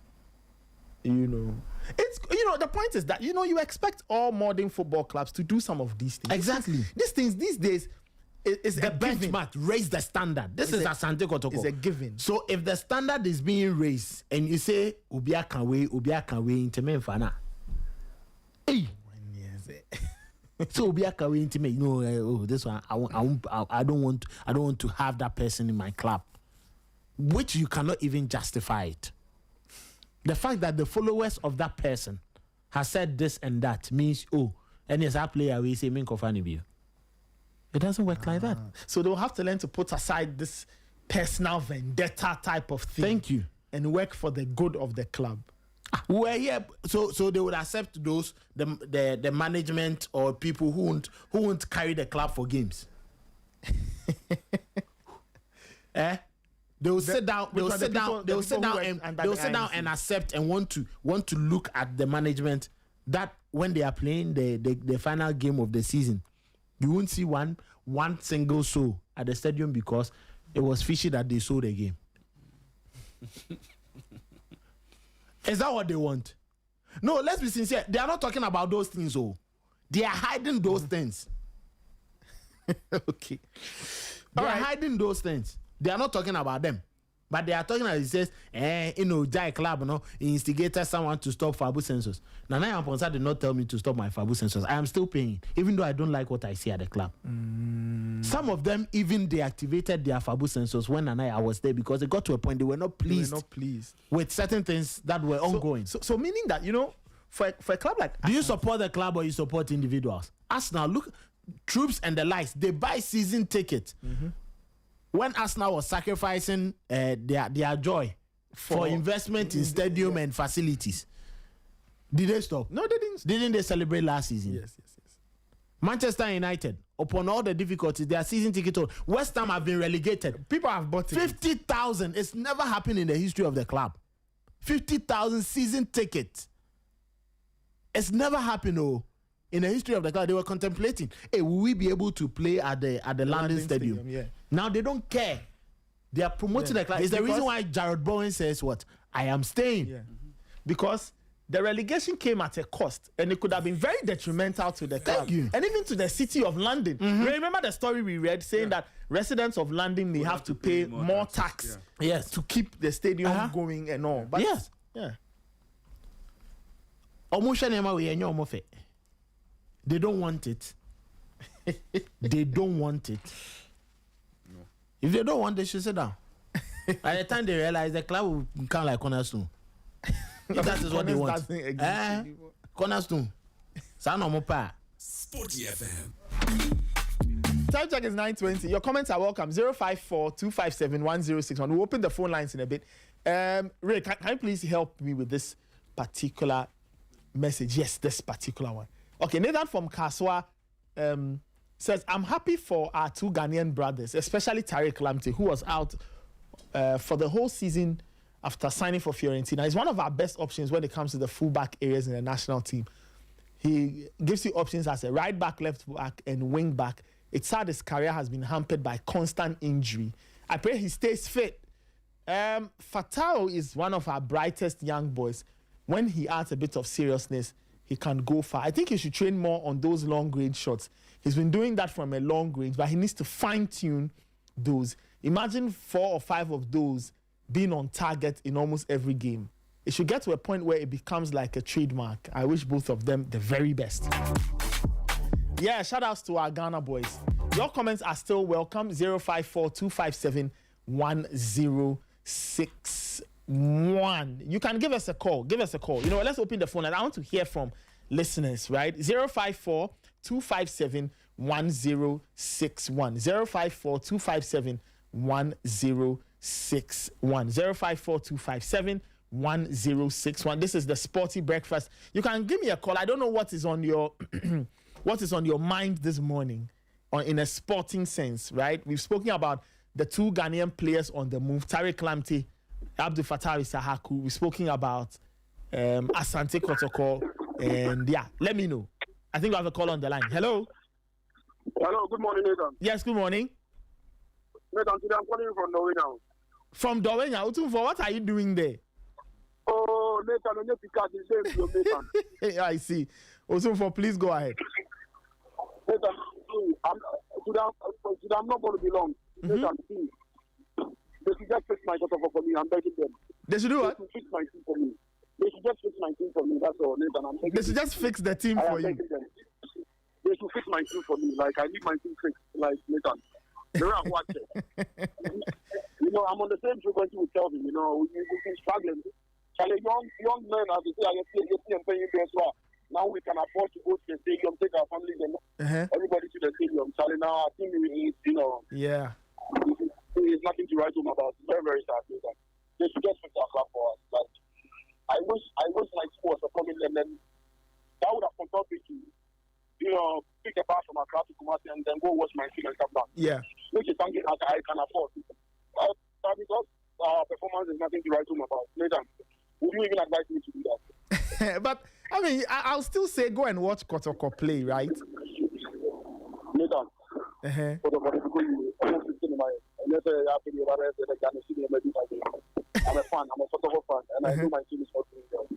It's the point is that you expect all modern football clubs to do some of these things. Exactly. These things these days is the a given. benchmark, raise the standard. This is Asante Kotoko. It's a given. So if the standard is being raised and you say Ubia can wait into Memphana. Hey. So Ubia can wait into me. This one I don't want to have that person in my club. Which you cannot even justify it. The fact that the followers of that person has said this and that means and yes, I play away say min kofani bio. It doesn't work like that. So they'll have to learn to put aside this personal vendetta type of thing. Thank you. And work for the good of the club. Well, yeah. So they would accept those the management or people who won't carry the club for games. They will sit down. They will sit down and accept and want to look at the management that when they are playing the final game of the season, you won't see one single soul at the stadium because it was fishy that they saw the game. Is that what they want? No, let's be sincere. They are not talking about those things, oh. They are hiding those things. Okay. They are hiding those things. They are not talking about them. But they are talking as it says, Jai Club, he instigated someone to stop Fabu census. Nana Yamponsa did not tell me to stop my Fabu census. I am still paying, even though I don't like what I see at the club. Some of them even deactivated their Fabu census when I was there because they got to a point they were not pleased, with certain things that were ongoing. So meaning that, for a club like... Do you support the club or you support individuals? Arsenal, look, Troops and the likes, they buy season tickets. When Arsenal was sacrificing their joy for investment in stadium and facilities, did they stop? No, they didn't. Didn't they celebrate last season? Yes. Manchester United, upon all the difficulties, their season ticket, West Ham have been relegated. People have bought it. 50,000. It's never happened in the history of the club. 50,000 season tickets. It's never happened, in the history of the club. They were contemplating, will we be able to play at the London Stadium? Yeah. Now they don't care. They are promoting the club. It's the reason why Jared Bowen says what? I am staying. Yeah. Because the relegation came at a cost and it could have been very detrimental to the club. And even to the city of London. Remember the story we read saying that residents of London may have to pay more tax to keep the stadium going and all. But yes. Yeah. They don't want it. They don't want it. No. If they don't want, they should sit down. By the time they realize the club will come like Cornerstone. If that is what they want. Cornerstone. Sporty FM. Time check is 9:20. Your comments are welcome. 054-257-1061. We'll open the phone lines in a bit. Ray, can you please help me with this particular message? Yes, this particular one. Okay, Nathan from Kaswa says, I'm happy for our two Ghanaian brothers, especially Tariq Lamptey, who was out for the whole season after signing for Fiorentina. He's one of our best options when it comes to the fullback areas in the national team. He gives you options as a right back, left back, and wing back. It's sad his career has been hampered by constant injury. I pray he stays fit. Fatao is one of our brightest young boys. When he adds a bit of seriousness, he can go far. I think he should train more on those long range shots. He's been doing that from a long range, but he needs to fine tune those. Imagine 4 or 5 of those being on target in almost every game. It should get to a point where it becomes like a trademark. I wish both of them the very best. Yeah, shout outs to our Ghana boys. Your comments are still welcome. 054-257-1061. You can give us a call. Let's open the phone line. I want to hear from listeners, right? 054-257-1061. 054-257-1061. 054-257-1061. This is the Sporty Breakfast. You can give me a call. I don't know what is on your mind this morning in a sporting sense, right? We've spoken about the two Ghanaian players on the move, Tariq Lamptey, Abdul Fattah Isahaku. We've spoken about Asante Kotoko. And yeah, let me know. I think we have a call on the line. Hello? Hello, good morning, Nathan. Yes, good morning. Nathan, today I'm calling you from Norway now. From Dowenya, Otunfo, what are you doing there? Oh, Nathan, on your picard, Nathan. I see. Otunfo, please go ahead. Nathan, I'm not going to be long. Nathan, please. They should just fix my cutoff for me. I'm begging them. They should do what? They should fix my team for me. They should just fix my team for me. That's all, Nathan. I'm begging They should just fix the team for you. Them. They should fix my team for me. Like, I need my team fixed. Like, Nathan. The way I'm watching. I'm on the same frequency with Kelvin. We've been struggling. Charlie, young men, as you say, I see them paying best well. Now we can afford to go to the stadium, take our families and everybody to the stadium. Charlie, now I think yeah. There's nothing to write home about. It's very, very sad. They should just fix our club for us. Like, I wish my sports were coming and then that would have compelled me to, pick a bus from our club to Kumasi and then go watch my team and come back. Yeah. Which is something I can afford. Because our performance is nothing to write home about. Nathan, would you even advise me to do that? But, I mean, I'll still say go and watch Kotoko play, right? Nathan. Kotoko, I'm a fan. I'm a Kotoko fan, and I know my team is not doing well.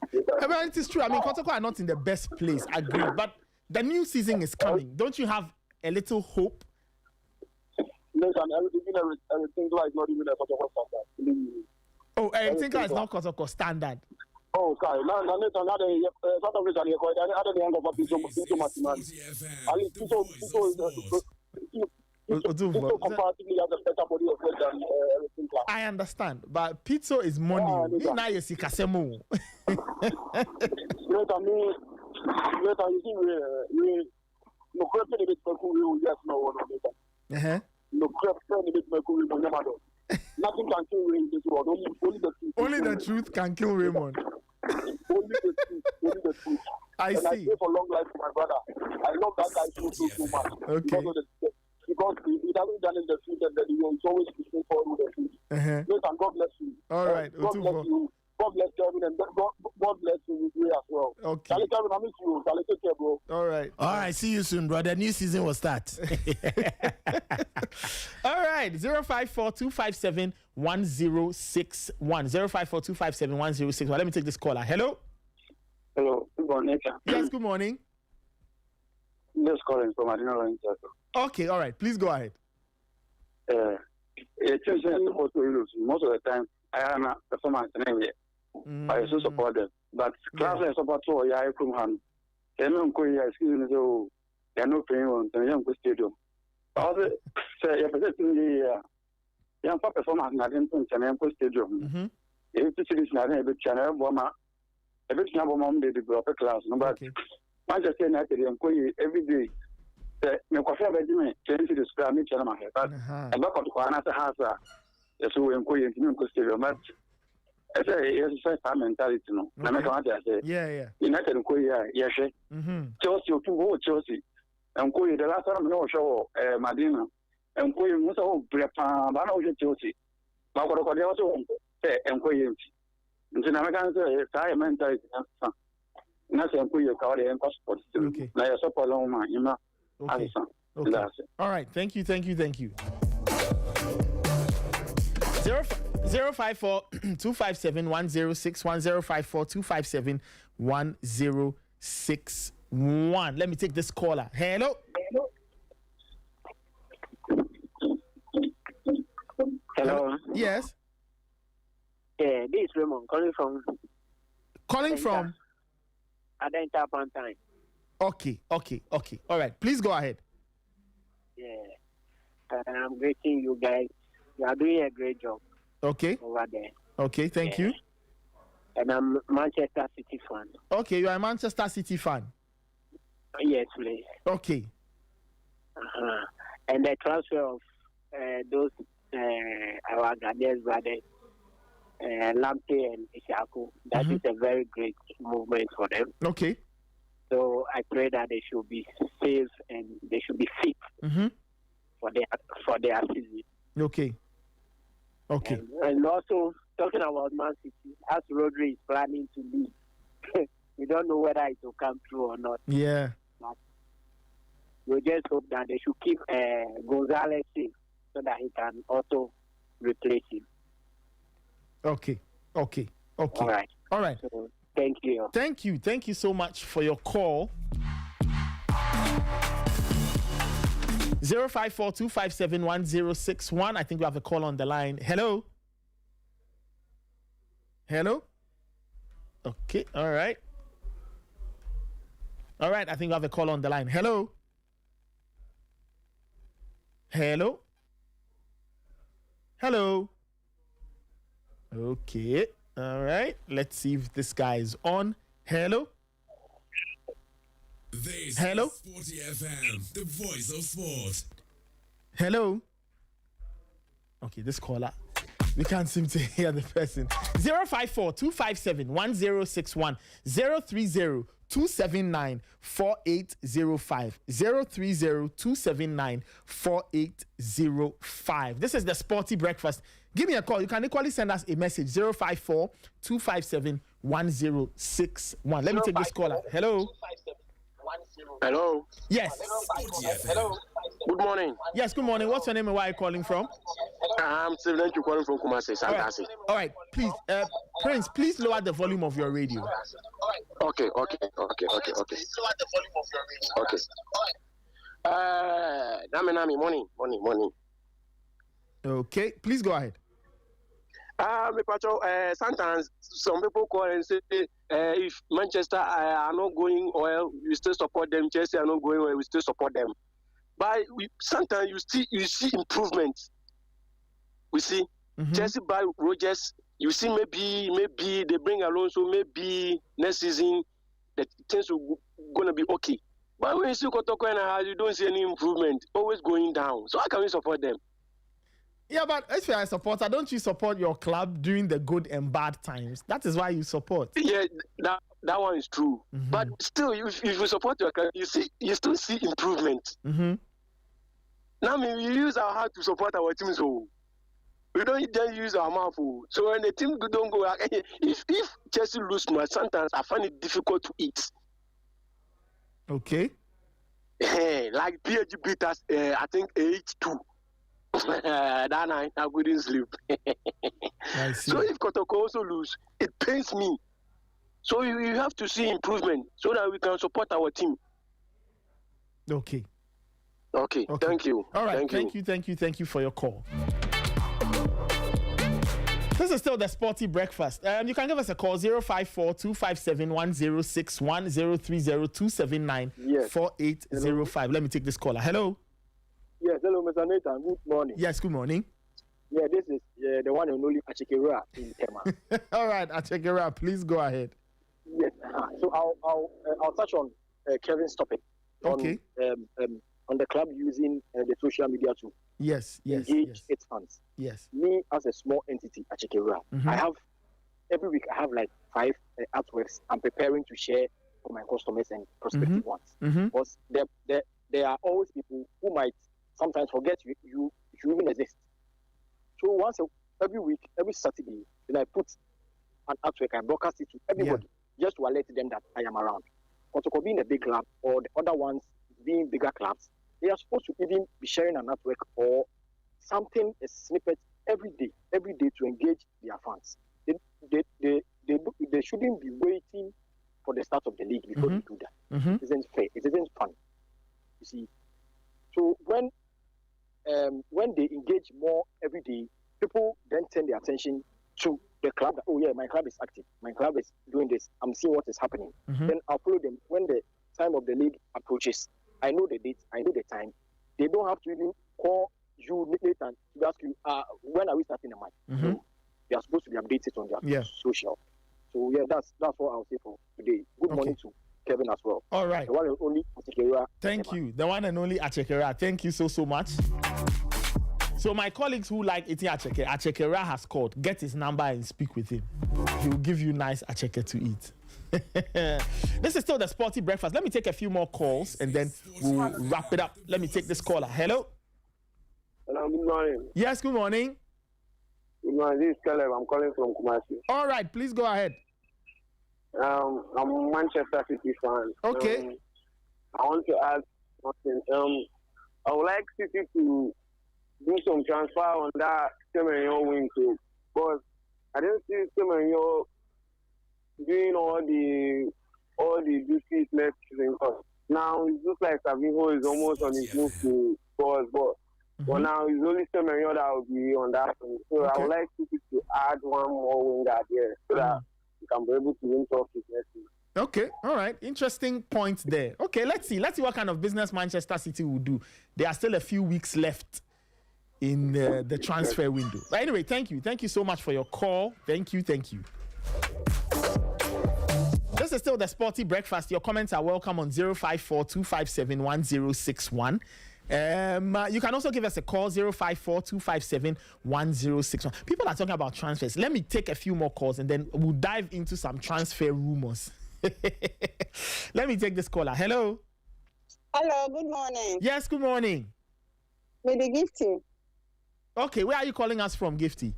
It is true. I mean, Kotoko are not in the best place. I agree. But the new season is coming. Don't you have a little hope? Listen, everything like not even a Kotoko standard. Oh, everything is not Kotoko standard. Oh, sorry. No, Nathan, South Africa, I don't know about Pito Matiman. Comparatively has a better body of work than everything. I understand, but pizza is money. Now you see Kasemu. Later, you see, no question about Mercury, yes, no one later. No question about Mercury, no. Nothing can kill Raymond in this world. Only the truth. Only the truth can kill Raymond. Only the truth. Only the truth. I and see. I pray for long life for my brother. I love that guy so much. Okay. Because he doesn't done in the field and then he will always be straightforward with the field. Yes, and God bless you. All right. God bless you. God bless Kevin and God bless you with you as well. Okay. Charlie Kevin, I miss you. Charlie, take care, bro. All right. All right. See you soon, brother. New season will start. All right. 054-257-1061. 054-257-1061. Let me take this caller. Hello. Hello. Good morning. Yes. Good morning. Just calling from Adina. Okay. All right. Please go ahead. Most of the time, I am a performance anyway. I also support them. But class I support so I from hand. They don't go here, excuse me, so they are not paying on the young stadium. Also, say, if it's in the young performance, I didn't think an young stadium. If the city is not a bit channel, Boma, a bit number mom, they develop a class. No, but Manchester United, every day. Me kwafa ba dime change the square me chana ma he but e ba ko ko na ta hasa so en ko yen tin ko stadium but e say mentality no na me ka say yeah United ko ya hwe Chelsea o tuwo Chelsea en ko the last time no show Madina en ko yen musa o prepa ba na o Chelsea ba ko de o so en ko yen nti na me kan say mentality na say en ko yen ka o de en ko sport na ya support long man ima. Okay. All right. Thank you. 054-257-1061. 054-257-1061. Let me take this caller. Hello. Hello. Yes. Yeah, this is Raymond calling from. Adenta Pantine. Okay. All right. Please go ahead. Yeah. I'm greeting you guys. You are doing a great job. Okay. Over there. Okay, thank you. And I'm Manchester City fan. Okay, you are a Manchester City fan. Yes, please. Okay. And the transfer of those our Ghanaian brothers, Lampe and Ishaku, that is a very great movement for them. Okay. So I pray that they should be safe and they should be fit for their season. Okay. And also talking about Man City, as Rodri is planning to leave, we don't know whether it will come true or not. Yeah. But we just hope that they should keep Gonzalez safe so that he can also replace him. Okay. All right. So, thank you. Thank you so much for your call. 054-257-1061. I think we have a call on the line. Hello. Okay. All right. I think we have a call on the line. Hello. Okay. All right. Let's see if this guy is on. Hello. This is Sporty FM, the voice of sport. Hello. Okay, this caller, we can't seem to hear the person. 054-257-1061. 030-279-4805. 030-279-4805. This is the Sporty Breakfast. Give me a call. You can equally send us a message. 054-257-1061. Let me take this caller. Hello. Hello. Yes. Hello. Good morning. Yes, good morning. What's your name and where are you calling from? I'm Sylvain calling from Kumasi, Santasi. All right, please, Prince, please lower the volume of your radio. Okay. Nami, morning. Okay, please go ahead. Sometimes some people call and say, if Manchester are not going well, we still support them. Chelsea are not going well, we still support them. But sometimes you see improvements. We see Chelsea by Rodgers. You see maybe they bring Alonso. Maybe next season the things will gonna be okay. But when you see Kotoko and Ahaz, you don't see any improvement. Always going down. So how can we support them? Yeah, but if you're a supporter, don't you support your club during the good and bad times? That is why you support. Yeah, that one is true. But still, if you support your club, you still see improvement. Now, we use our heart to support our team, so we don't just use our mouth. So when the team don't go, if Chelsea lose much, sometimes I find it difficult to eat. Okay. Like PSG beat us, I think 8-2. That night I couldn't sleep. So if Kotoko also lose, it pains me. So you have to see improvement so that we can support our team. Okay. Thank you. All right, thank you for your call. This is still the Sporty Breakfast. You can give us a call 054-257-1061 030-279-4805. Let me take this caller. Hello. Yes, hello, Mr. Nathan. Good morning. Yes, good morning. Yeah, this is the one and only Achekera in Tema. All right, Achekera, please go ahead. Yes, so I'll touch on Kevin's topic. Okay. On the club using the social media to engage its fans. Yes. Me as a small entity, Achekera, I have every week I have like 5 artworks I'm preparing to share for my customers and prospective ones. Because there are always people who might sometimes forget you even exist. So every week, every Saturday, then I put an artwork and broadcast it to everybody just to alert them that I am around. Kotoko being a big club or the other ones being bigger clubs, they are supposed to even be sharing an artwork or something, a snippet every day to engage their fans. They shouldn't be waiting for the start of the league before they do that. It isn't fair. It isn't fun. You see, so when they engage more every day, people then turn their attention to the club. That, oh yeah, my club is active. My club is doing this. I'm seeing what is happening. Then I'll follow them when the time of the league approaches. I know the date. I know the time. They don't have to even call you later to ask you when are we starting the match. So they are supposed to be updated on their social. So yeah, that's what I'll say for today. Good morning to Kevin as well. All right. The one and only Achekera. Thank you. The one and only Achekera. Thank you so much. So my colleagues who like eating Achekera has called. Get his number and speak with him. He will give you nice Acheke to eat. This is still the Sporty Breakfast. Let me take a few more calls and then we'll wrap it up. Let me take this caller. Hello. Hello, good morning. Yes, good morning. Good morning. This is Caleb. I'm calling from Kumasi. All right, please go ahead. I'm a Manchester City fan. Okay. I want to ask something. I would like City to do some transfer on that Semenyo wing too, because I didn't see Semenyo doing all the duties left season. Now it looks like Savinho is almost on his move to Spurs, but now it's only Semenyo that will be on that thing. So I would like City to add one more winger there so that we can be able to win trophies next season. Okay, all right. Interesting point there. Okay, let's see what kind of business Manchester City will do. There are still a few weeks left in the transfer window. But anyway, thank you. Thank you so much for your call. Thank you. This is still the Sporty Breakfast. Your comments are welcome on 054-257-1061. You can also give us a call 054-257-1061. People are talking about transfers. Let me take a few more calls and then we'll dive into some transfer rumors. Let me take this caller. Hello. Hello, good morning. Yes, good morning. With the Gifty. Okay, where are you calling us from, Gifty?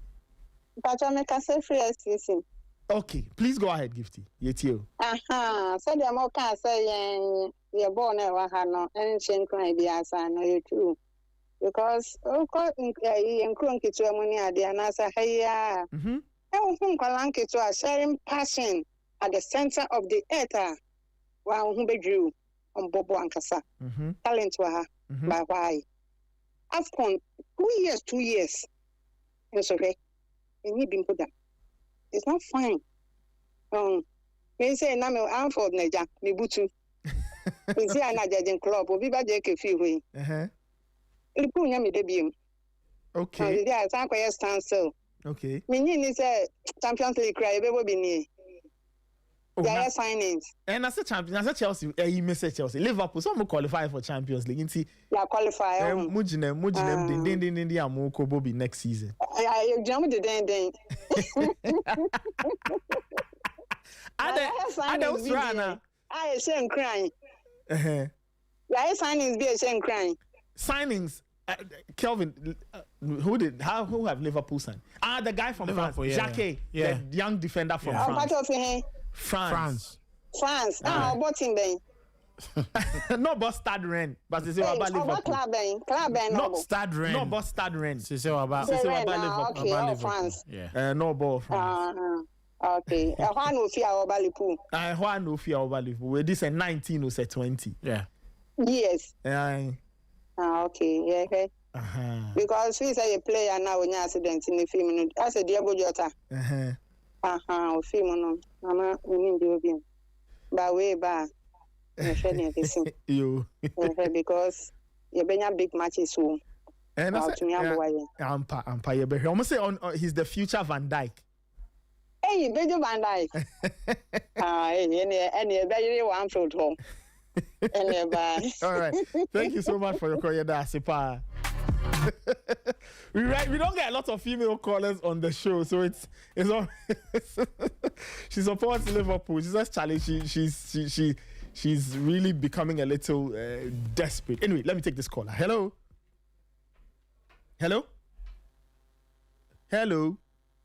Okay, please go ahead, Gifty. So the more can say you're born ever had no ancient cry be as I know you too. because sharing passion at the center of the earth. Wow, who bedrew on Bobo and Kasa. Talent to her. By why? After 2 years. It's okay. And you been put down. It's not fine. They say, I'm for Naja, Mibutu. We see an Ajajin club, or Viva Jake Fiwi. Lipunya me debut. Okay. Yeah, I think I stand still. Okay. Meaning is a Champions League cry, baby be near. There are signings. And as a champion, as a Chelsea, you miss Chelsea. Liverpool, some qualify for Champions League. Yeah, qualify. Mujinem, din amoko Bobby next season. You jump the den. I don't run. I say crying. Yeah, signings be a shame crying. Signings. Kelvin, who have Liverpool signed? The guy from Liverpool, France, Jacquet, the young defender from France. France. How about him then? Not about Stade Rennes, but they say about Liverpool. Club not Stade Rennes. Not about Stade Rennes. They say about Liverpool. Okay, France. Yeah. No about France. Okay. Why no fear about Liverpool? Why no fear about Liverpool? This is 19 or 20. Yeah. Yes. Okay. Yeah. Okay. Because we say a player now when you accident in the film. I said Diego Jota. Film no. Mama, we need to by way back. You. Because you been a big matches soon. And I said, almost say he's the future Van Dijk. Hey, Benjo Van Dijk. Any very one fruit home. All right. Thank you so much for your call, Sipa. We don't get a lot of female callers on the show, so it's all. She supports Liverpool. She's just challenged. She's really becoming a little desperate. Anyway, let me take this caller. Hello.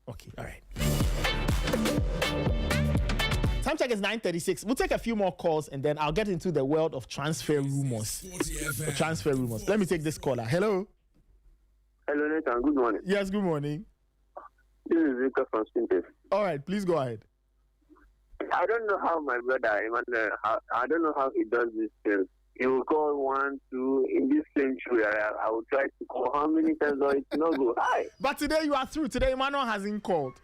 Okay, all right. Time check is 9:36. We'll take a few more calls and then I'll get into the world of transfer rumors. Let me take this caller. Hello, Nathan. Good morning. Yes, good morning. This is Victor from Spintex. All right, please go ahead. I don't know how my brother Emmanuel. I don't know how he does this thing. He will call 1, 2 in this century. I will try to call how many times or it's not go. Hi. But today you are through. Today Emmanuel hasn't called.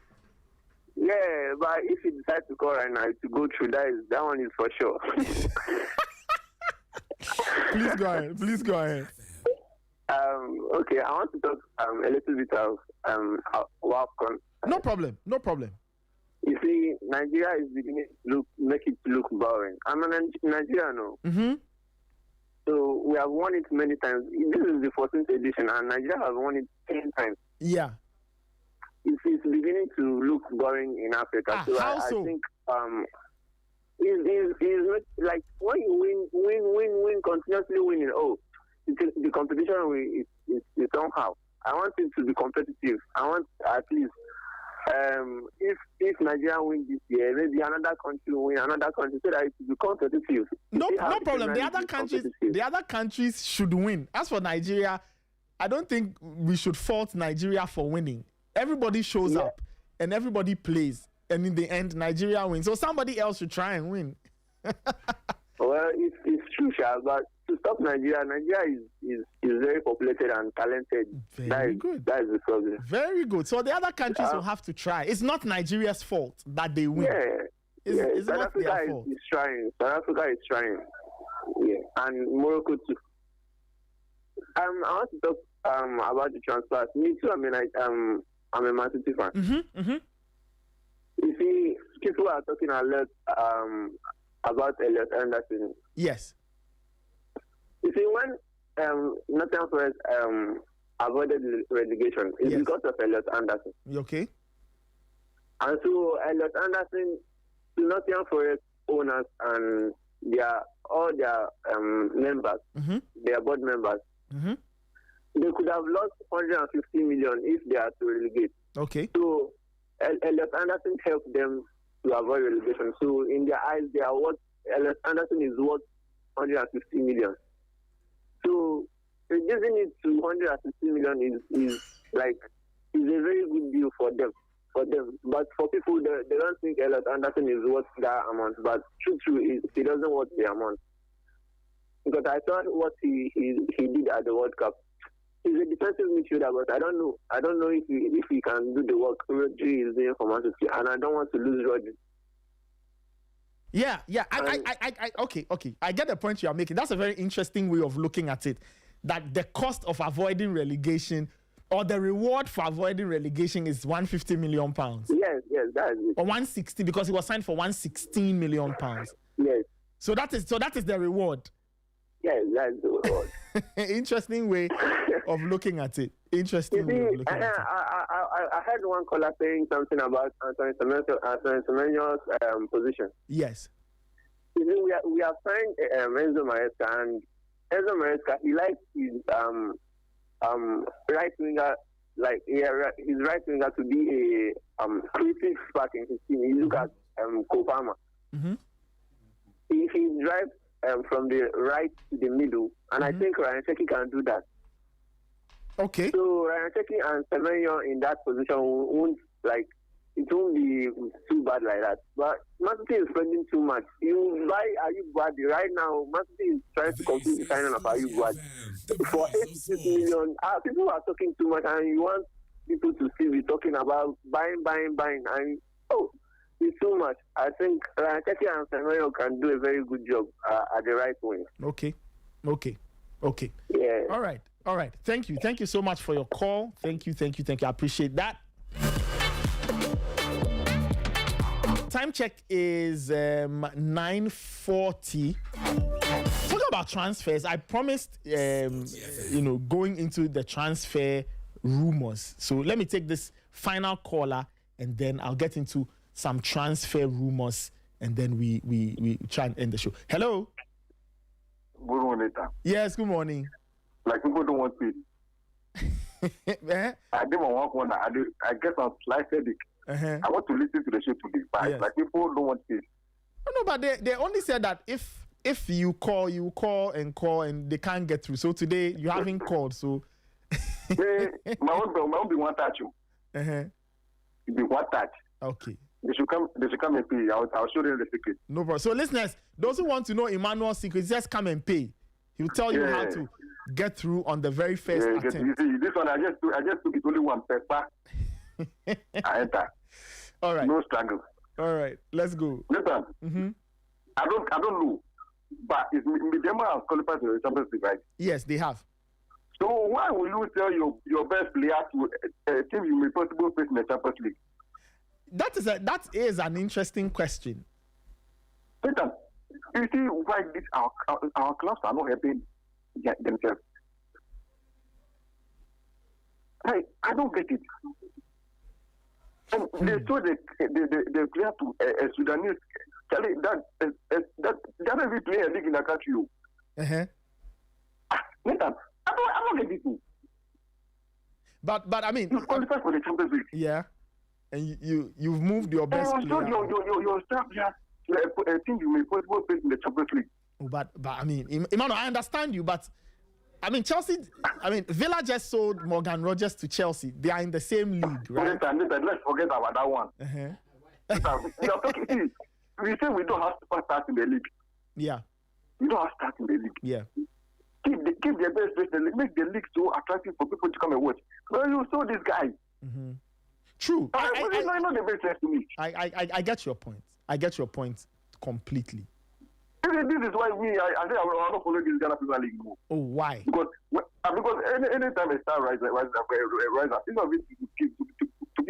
Yeah, but if he decides to call right now to go through, that one is for sure. Please go ahead. Okay, I want to talk a little bit of WAFCON. No problem. You see, Nigeria is beginning to make it look boring. I'm a Nigerian, no? Mm-hmm. So we have won it many times. This is the 14th edition, and Nigeria has won it 10 times. Yeah. It's beginning to look boring in Africa. So I think it's like when you win, continuously winning. Oh, the competition is somehow. I want it to be competitive. I want at least if Nigeria win this year, maybe another country will win another country so that it will be competitive. No problem. The other countries should win. As for Nigeria, I don't think we should fault Nigeria for winning. Everybody shows up and everybody plays, and in the end, Nigeria wins. So somebody else should try and win. Well, it's true, Charles, but to stop Nigeria is very populated and talented. Very good. That is the problem. Very good. So the other countries will have to try. It's not Nigeria's fault that they win. It's South not Africa their fault. is trying. South Africa is trying. Yeah, and Morocco too. I want to talk about the transfers. Me too. I mean, I'm a Man City fan. Mm-hmm. You see, people are talking a lot about Elliot Anderson. Yes. You see, when Nottingham Forest avoided relegation, it's because of Elliot Anderson. Okay. And so Elliot Anderson, to Nottingham Forest owners and all their members, their board members, they could have lost 150 million if they are to relegate. Okay. So Elliot Anderson helped them to avoid relegation. So in their eyes, Elliot Anderson is worth 150 million. So they reducing it to 160 million is a very good deal for them. But for people, they don't think Elliot Anderson is worth that amount. But true, he doesn't worth the amount. Because I thought what he did at the World Cup. He's a defensive midfielder, but I don't know if he can do the work Rodri is doing for Man City, and I don't want to lose Rodri. Yeah. Okay. I get the point you are making. That's a very interesting way of looking at it. That the cost of avoiding relegation or the reward for avoiding relegation is £150 million. Yes, that is it. Or 160 because he was signed for £116 million. Yes. So that is the reward. Yes, that's the reward. Interesting way of looking at it. I heard one caller saying something about Anthony Semenyo's position. Yes. We have signed Enzo Maresca, and Enzo Maresca, he likes his right winger, his right winger to be a creative spark in his team. You look at Kopama. Mm-hmm. He drives from the right to the middle, and I think Ryan Sheki can do that. Okay. So Ryan Sheki and Semenyo in that position won't be too bad like that. But Man City is spending too much. You buy Ayub Wadi right now. Man City is trying to complete the signing of Ayub Wadi for 8 million. People are talking too much, and you want people to still be talking about buying, and it's too much. I think Ryan and Semenyo can do a very good job at the right wing. Okay. Yeah. All right. Thank you so much for your call. Thank you. I appreciate that. Time check is 9:40. Talking about transfers, I promised going into the transfer rumors. So let me take this final caller, and then I'll get into some transfer rumors, and then we try and end the show. Hello. Good morning, Nathan. Yes, good morning. Like people don't want to. I didn't want one. I guess I'm slight headache. I want to listen to the show today, but yes. Like people don't want to. No, but they only said that if you call and they can't get through. So today you haven't called. So my own be one touch. It be one touch. Okay. They should come and pay. I'll show them the secret. No problem. So listeners, those who want to know Emmanuel's secret, just come and pay. He'll tell you how to get through on the very first attempt. You see, this one I just took it only one pepper. I enter. All right. No struggle. All right. Let's go. Listen. Mm-hmm. I don't know, but it's Midema has qualified to the Champions League, right? Yes, they have. So why will you tell your best player to a team you may possibly face in the Champions League? That is an interesting question. Listen, you see why our clubs are not helping themselves. I don't get it. And they told the player to a Sudanese, Charlie, that every player league in the country. Uh-huh. Listen, I don't get it. But I mean, you qualify for the Champions League. Yeah. And you've moved your best player. Your star player to a team you may possibly face in the Champions League. But I mean, Emmanuel, I understand you, but I mean, Chelsea. I mean, Villa just sold Morgan Rogers to Chelsea. They are in the same league, right? Let's forget about that one. We are talking. We say we don't have superstars in the league. Yeah. We don't have stars in the league. Yeah. Keep the best players in the league. Make the league so attractive for people to come and watch. Well, you saw this guy. Mm-hmm. True. I know the best to me. I get your point. I get your point completely. This is why I think I will not follow this Ghana Premier League more. Oh, why? Because anytime a star rises, it's not to keep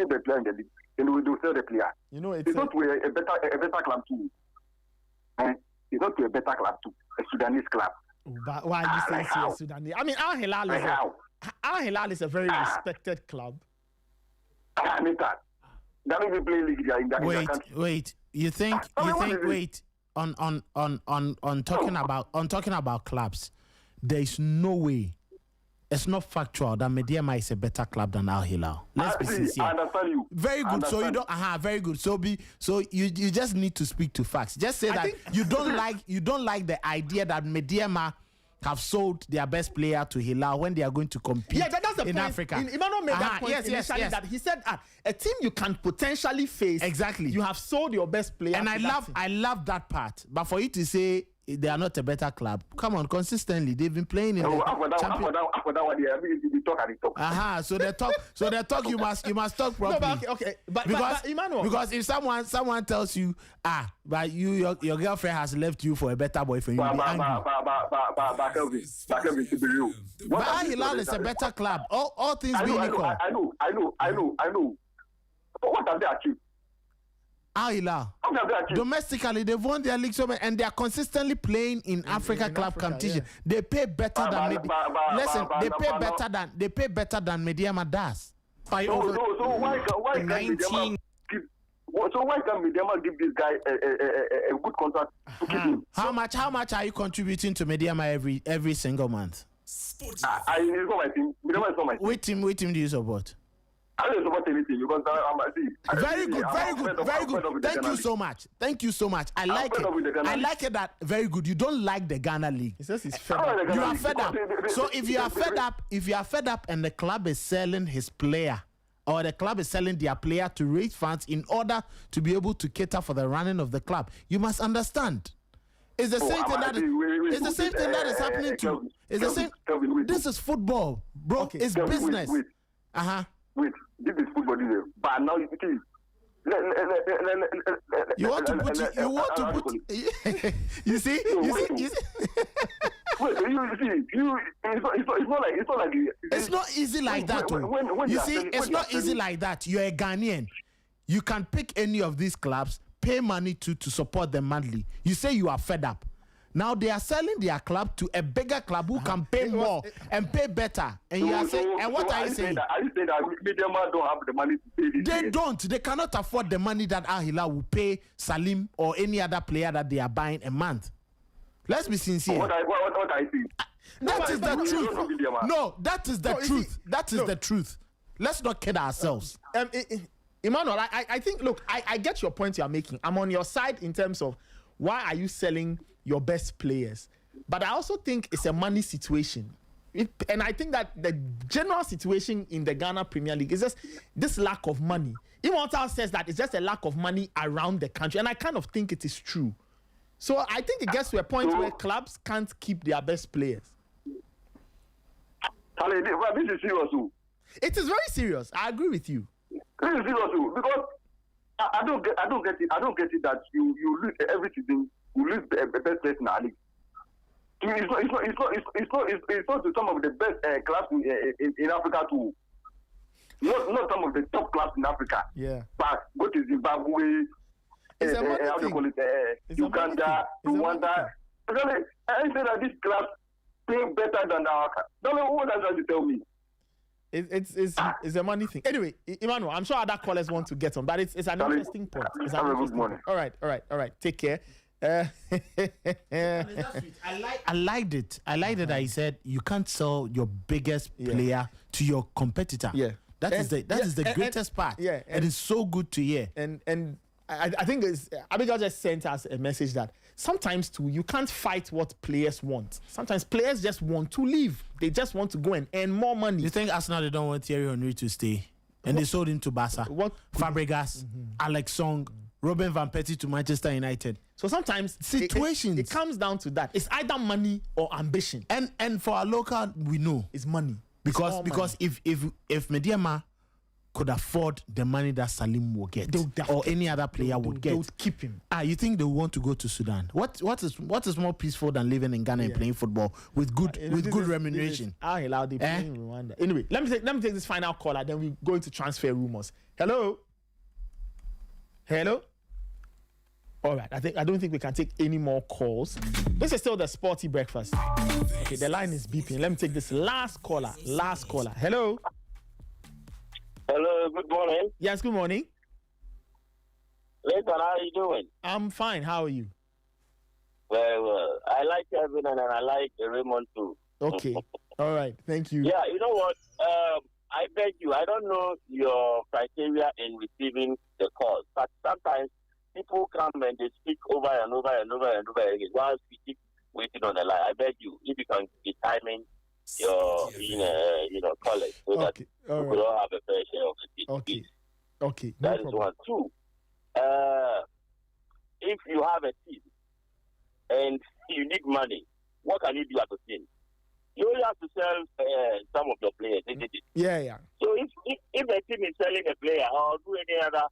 the player in the league. Then we do sell the player. You know, it's not to a better club too. It's not to a better club too. A Sudanese club. But why are you saying Sudanese? I mean, Al Hilal is a very respected club. Wait. You think? Wait. On talking about clubs, there is no way. It's not factual that Mediama is a better club than Al Hilal. Let's be sincere. I understand you. Very good. So you don't. Very good. So you just need to speak to facts. Just say that you don't like the idea that Mediama have sold their best player to Hilal when they are going to compete that's the in point. Africa. Emmanuel made that point initially that he said a team you can potentially face. Exactly. You have sold your best player. And I love that part. But for you to say they are not a better club, come on, consistently they've been playing in After that one, they talk and they talk. So the talk you must talk properly. No, but Emmanuel, because if someone tells you but your girlfriend has left you for a better boyfriend, you'll be angry. But Hilal is a better club. All things being equal. I know. But what have they achieved? Hilal. Domestically, they've won their league so many, and they are consistently playing in Africa club competition. Yeah. They pay better than they pay better than Mediama does. So why can't Mediama give this guy a good contract to keep him? How much are you contributing to Mediama every single month? It's not my team. Mediama is not my team. Which team do you support? I don't support anything because very good. Thank you so much. I like it that very good. You don't like the Ghana League. He says he's fed up. You are fed up. So if you are fed up and the club is selling his player or the club is selling their player to raise funds in order to be able to cater for the running of the club, you must understand. It's the same thing that is happening to. It's the same. This is football, bro. Okay, it's business. Wait, this is football, but now you see. You want to put. You see. Wait, it's not easy like that. You see, it's not easy like that. You're a Ghanaian. You can pick any of these clubs, pay money to support them monthly. You say you are fed up. Now they are selling their club to a bigger club who can pay more and pay better. And you are saying, and what are you saying? Are you saying that Mediama don't have the money to pay this? They don't. They cannot afford the money that Al Hilal will pay Salim or any other player that they are buying a month. Let's be sincere. What I think? That is the truth. No, that is the truth. That is the truth. Let's not kid ourselves. Emmanuel, I think, look, I get your point you are making. I'm on your side in terms of why are you selling your best players? But I also think it's a money situation. And I think that the general situation in the Ghana Premier League is just this lack of money. Immortal says that it's just a lack of money around the country. And I kind of think it is true. So I think it gets to a point where clubs can't keep their best players. This is serious. It is very serious. I agree with you. This is serious because I don't get it. I don't get it that you lose every season. You lose the best place in our league. It's not some of the best clubs in Africa too. Not some of the top clubs in Africa. Yeah. But go to Zimbabwe. How do you call it? Uganda, Rwanda. I say that these clubs play better than our clubs. Don't know what that's to tell me. It's a money thing. Anyway, Emmanuel, I'm sure other callers want to get on, but it's an interesting point. Have a good morning. All right. Take care. I liked it. I liked it that he said you can't sell your biggest player to your competitor. Yeah. That is the greatest part. Yeah. And it's so good to hear. And I think Abigail just sent us a message that sometimes too you can't fight what players want. Sometimes players just want to leave. They just want to go and earn more money. You think Arsenal they don't want Thierry Henry to stay? And they sold him to Barca. Fabregas, Alex Song, Robin Van Persie to Manchester United. So sometimes situations it comes down to that. It's either money or ambition. And for our local, we know it's money. Because if Mediama could afford the money that Salim will get or any other player would get, they would keep him. You think they want to go to Sudan? What is more peaceful than living in Ghana and playing football with good remuneration? Playing Rwanda. Anyway, let me take this final caller. Then we go into transfer rumors. Hello. All right. I don't think we can take any more calls. This is still the Sporty Breakfast. Okay, the line is beeping. Let me take this last caller. Hello. Hello, good morning. Yes, good morning. Nathan, how are you doing? I'm fine. How are you? Well, I like Kevin and I like Raymond too. Okay. All right. Thank you. Yeah, you know what? I beg you, I don't know your criteria in receiving the calls, but sometimes people come and they speak over and over and over and over again while speaking waiting on the line. I beg you, if you can be timing your college so that we could all have a fair share of it. Okay. That is one. Two, if you have a team and you need money, what can you do as a team? You only have to sell some of your players, isn't it? Yeah. So if a team is selling a player or do any other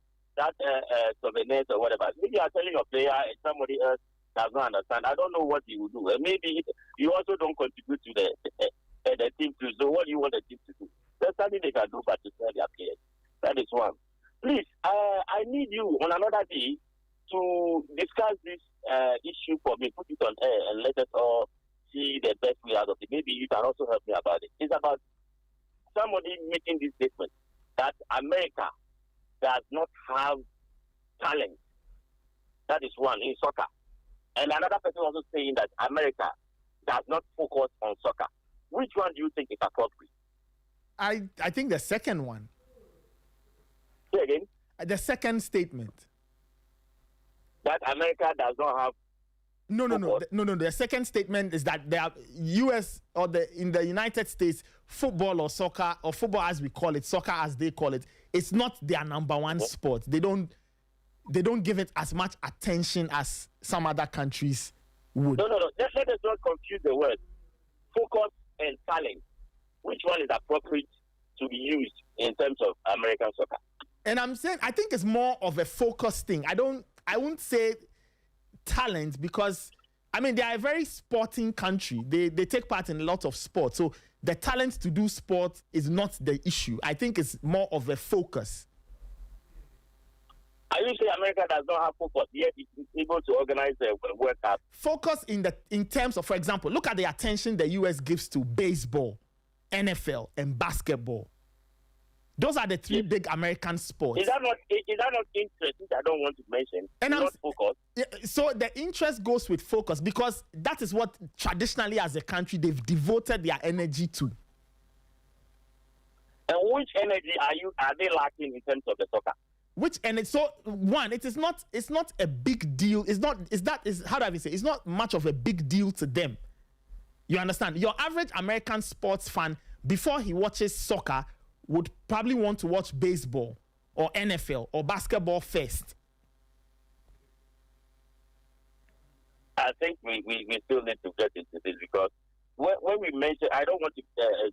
souvenirs or whatever, if you are selling a player and somebody else does not understand, I don't know what you will do. And maybe you also don't contribute to the team too. So what do you want the team to do? There's something they can do but to sell their players. That is one. Please, I need you on another day to discuss this issue for me, put it on air, and let us all see the best way out of it. Maybe you can also help me about it. It's about somebody making this statement that America does not have talent. That is one in soccer. And another person also saying that America does not focus on soccer. Which one do you think is appropriate? I think the second one. Say again? The second statement. That America does not have. No. The second statement is that the U.S. or in the United States, football or soccer, or football as we call it, soccer as they call it, it's not their number one sport. They don't give it as much attention as some other countries would. No. Let us not confuse the words. Focus and talent. Which one is appropriate to be used in terms of American soccer? And I'm saying I think it's more of a focus thing. I won't say talent because they are a very sporting country. They take part in a lot of sports. So the talent to do sport is not the issue. I think it's more of a focus. I usually America does not have focus, yet it is able to organize a World Cup. Focus in terms of, for example, look at the attention the US gives to baseball, NFL, and basketball. Those are the three big American sports. Is that not interest, which I don't want to mention? And not focus. So the interest goes with focus because that is what traditionally as a country they've devoted their energy to. And which energy are they lacking in terms of the soccer? Which energy? So one, it's not a big deal. It's not much of a big deal to them. You understand? Your average American sports fan, before he watches soccer, would probably want to watch baseball or NFL or basketball first. I think we still need to get into this because when we mention, I don't want to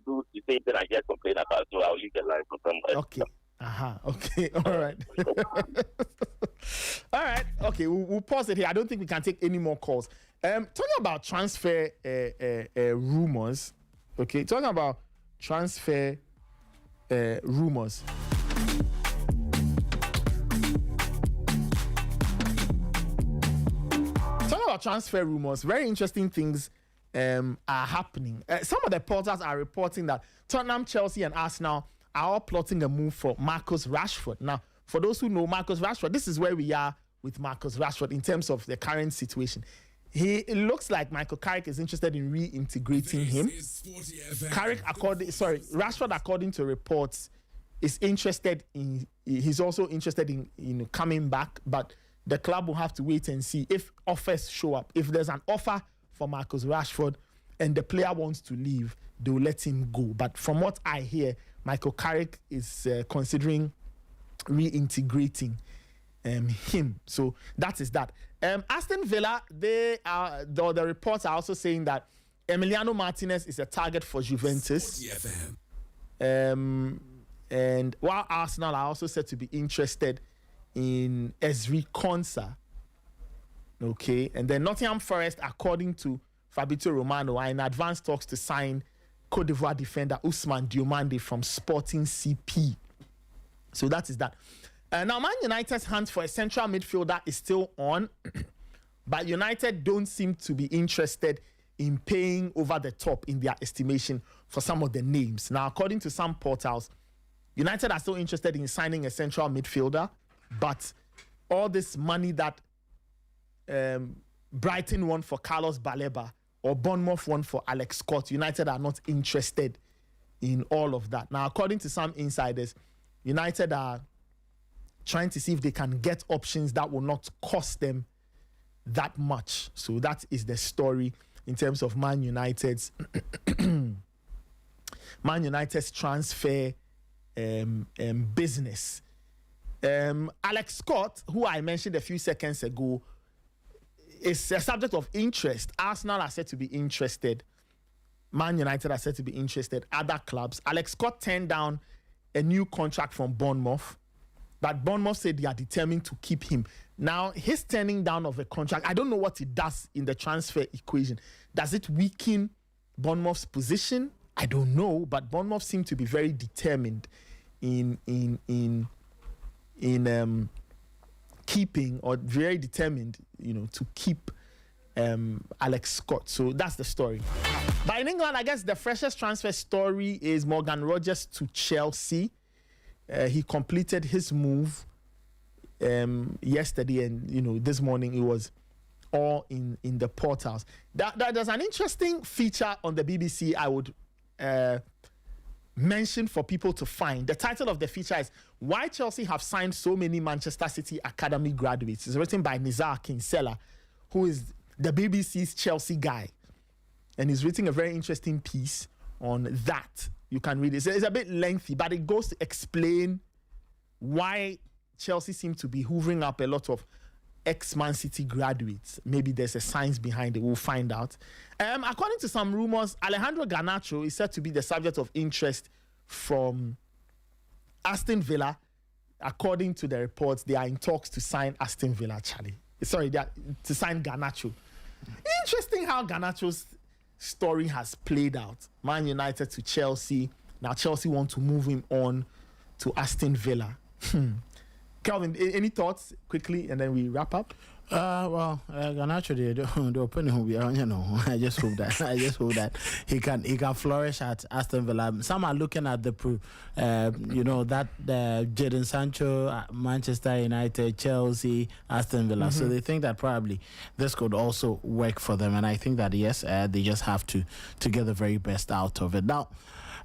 do the same thing I just complained about, so I'll leave the line for someone. Okay. Okay. All right. All right. Okay. We'll pause it here. I don't think we can take any more calls. Talking about transfer rumors. Okay. Talking about transfer rumors. Talking about transfer rumors, very interesting things are happening. Some of the portals are reporting that Tottenham, Chelsea, and Arsenal are all plotting a move for Marcus Rashford. Now, for those who know Marcus Rashford, this is where we are with Marcus Rashford in terms of the current situation. It looks like Michael Carrick is interested in reintegrating him. Rashford, according to reports, is interested in. He's also interested in coming back, but the club will have to wait and see if offers show up. If there's an offer for Marcus Rashford and the player wants to leave, they will let him go. But from what I hear, Michael Carrick is considering reintegrating him. So that is that. Aston Villa, the reports are also saying that Emiliano Martinez is a target for Juventus. And while Arsenal are also said to be interested in Ezri Konsa. Okay, and then Nottingham Forest, according to Fabrizio Romano, are in advanced talks to sign Cote d'Ivoire defender Ousmane Diomande from Sporting CP. So that is that. Now, Man United's hunt for a central midfielder is still on, but United don't seem to be interested in paying over the top in their estimation for some of the names. Now, according to some portals, United are still interested in signing a central midfielder, but all this money that Brighton won for Carlos Baleba or Bournemouth won for Alex Scott, United are not interested in all of that. Now, according to some insiders, United are trying to see if they can get options that will not cost them that much. So that is the story in terms of Man United's transfer business. Alex Scott, who I mentioned a few seconds ago, is a subject of interest. Arsenal are said to be interested. Man United are said to be interested. Other clubs. Alex Scott turned down a new contract from Bournemouth, but Bournemouth said they are determined to keep him. Now, his turning down of a contract, I don't know what it does in the transfer equation. Does it weaken Bournemouth's position? I don't know, but Bournemouth seem to be very determined in keeping, or very determined, to keep Alex Scott. So that's the story. But in England, I guess the freshest transfer story is Morgan Rogers to Chelsea. He completed his move yesterday, and this morning it was all in the portals. There's an interesting feature on the BBC I would mention for people to find. The title of the feature is "Why Chelsea Have Signed So Many Manchester City Academy Graduates." It's written by Nizar Kinsella, who is the BBC's Chelsea guy, and he's written a very interesting piece on that. You can read it. It's a bit lengthy, but it goes to explain why Chelsea seem to be hoovering up a lot of ex-Man City graduates. Maybe there's a science behind it. We'll find out. According to some rumors, Alejandro Garnacho is said to be the subject of interest from Aston Villa. According to the reports, they are in talks to sign Aston Villa, They are to sign Garnacho. Interesting how Garnacho's story has played out. Man United to Chelsea. Now Chelsea want to move him on to Aston Villa. Calvin, any thoughts quickly, and then we wrap up? Garnacho, the opening will be, I just hope that he can flourish at Aston Villa. Some are looking at the Jadon Sancho, Manchester United, Chelsea, Aston Villa. Mm-hmm. So they think that probably this could also work for them, and I think that yes, they just have to get the very best out of it. Now,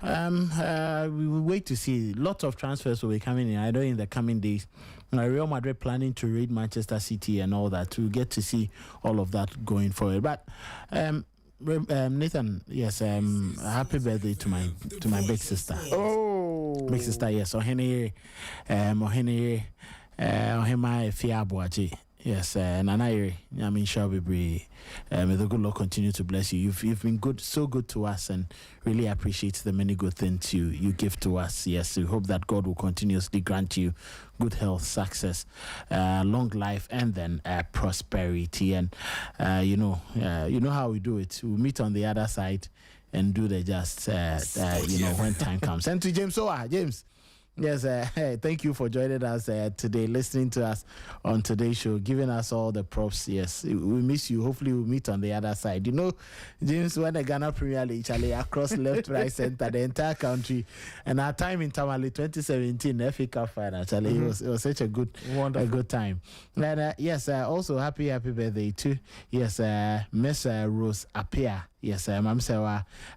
we will wait to see. Lots of transfers will be coming in. I know in the coming days. Real Madrid planning to raid Manchester City and all that. To get to see all of that going forward. But Nathan, yes, happy birthday to my big sister. Oh, big sister, yes. Ohene Fiabuaji. Yes, Nanaire, I mean, shall be may the good Lord continue to bless you. You've been good, so good to us, and really appreciate the many good things you give to us. Yes, we hope that God will continuously grant you good health, success, long life, and then prosperity. And you know how we do it. We'll meet on the other side and do the just when time comes. And to James Owa, James. Yes, hey, thank you for joining us today, listening to us on today's show, giving us all the props. Yes, we miss you. Hopefully we'll meet on the other side. James, when the Ghana Premier League, across left, right, center, the entire country, and our time in Tamale 2017 FA Cup final, it was such a good time. And yes, also happy birthday to Miss Rose Apia. Yes, I'm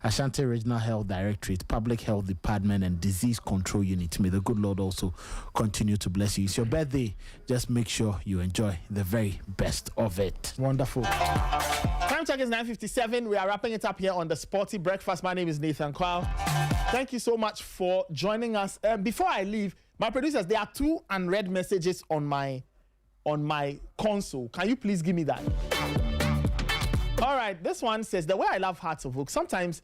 Ashanti Regional Health Directorate, Public Health Department, and Disease Control Unit. May the good Lord also continue to bless you. It's your birthday. Just make sure you enjoy the very best of it. Wonderful. Time check is 9:57. We are wrapping it up here on the Sporty Breakfast. My name is Nathan Kwao. Thank you so much for joining us. Before I leave, my producers, there are 2 unread messages on my console. Can you please give me that? All right, this one says, the way I love Hearts of Oak, sometimes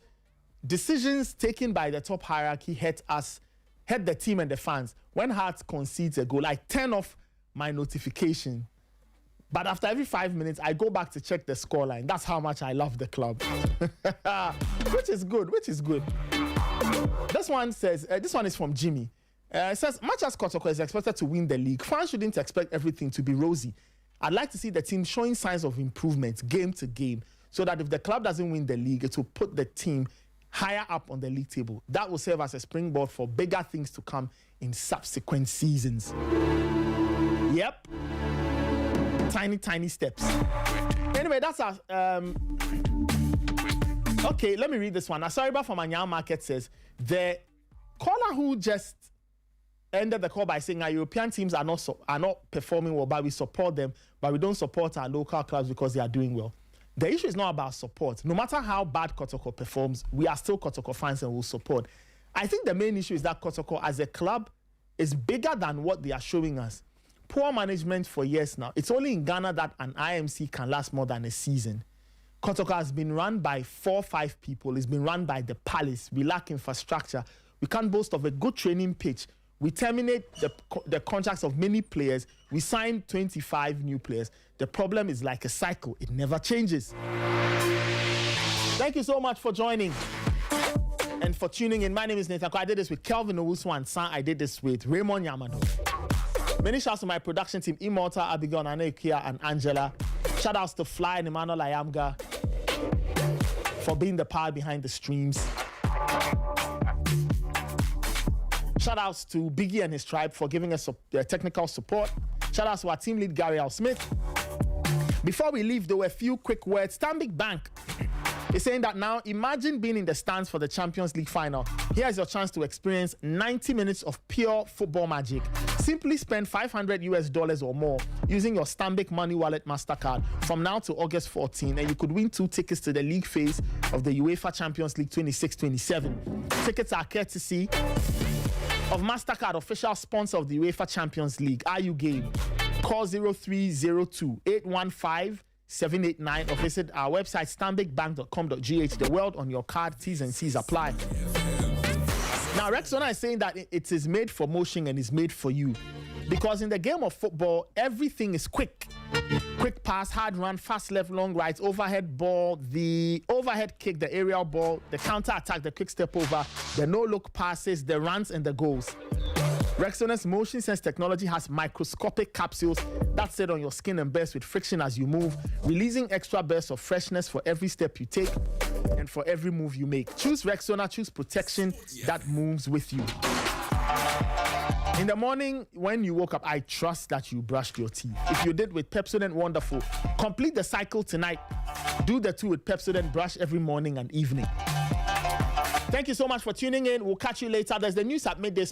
decisions taken by the top hierarchy hurt the team and the fans. When Hearts concedes a goal, I turn off my notification. But after every 5 minutes, I go back to check the scoreline. That's how much I love the club. Which is good. This one says, this one is from Jimmy. It says, much as Kotoko is expected to win the league, fans shouldn't expect everything to be rosy. I'd like to see the team showing signs of improvement game to game, so that if the club doesn't win the league, it will put the team higher up on the league table. That will serve as a springboard for bigger things to come in subsequent seasons. Yep. Tiny steps. Anyway, that's our... Okay, let me read this one. Asariba from Anyang Market says, the caller who just ended the call by saying our European teams are not performing well, but we support them, but we don't support our local clubs because they are doing well. The issue is not about support. No matter how bad Kotoko performs, we are still Kotoko fans and will support. I think the main issue is that Kotoko as a club is bigger than what they are showing us. Poor management for years now. It's only in Ghana that an IMC can last more than a season. Kotoko has been run by 4 or 5 people. It's been run by the palace. We lack infrastructure. We can't boast of a good training pitch. We terminate the contracts of many players. We sign 25 new players. The problem is like a cycle. It never changes. Thank you so much for joining and for tuning in. My name is Nathan. I did this with Kelvin Owusu and San. I did this with Raymond Yamano. Many shouts to my production team, Immortal, Abigail, Anekia, and Angela. Shout outs to Fly and Emmanuel Ayamga for being the power behind the streams. Shout outs to Biggie and his tribe for giving us technical support. Shout outs to our team lead, Gary L. Smith. Before we leave, there were a few quick words. Stanbic Bank is saying that now, imagine being in the stands for the Champions League final. Here's your chance to experience 90 minutes of pure football magic. Simply spend $500 or more using your Stanbic Money Wallet MasterCard from now to August 14, and you could win 2 tickets to the league phase of the UEFA Champions League 26-27. Tickets are courtesy of MasterCard, official sponsor of the UEFA Champions League. Are you game? Call 0302-815-789 or visit our website stanbicbank.com.gh. The world on your card. T's and C's apply. Now, Rexona is saying that it is made for motion and is made for you. Because in the game of football, everything is quick. Quick pass, hard run, fast left, long right, overhead ball, the overhead kick, the aerial ball, the counter attack, the quick step over, the no-look passes, the runs, and the goals. Rexona's motion sense technology has microscopic capsules that sit on your skin and burst with friction as you move, releasing extra bursts of freshness for every step you take and for every move you make. Choose Rexona, choose protection that moves with you. In the morning, when you woke up, I trust that you brushed your teeth. If you did with Pepsodent, wonderful. Complete the cycle tonight. Do the 2 with Pepsodent, brush every morning and evening. Thank you so much for tuning in. We'll catch you later. There's the news at midday.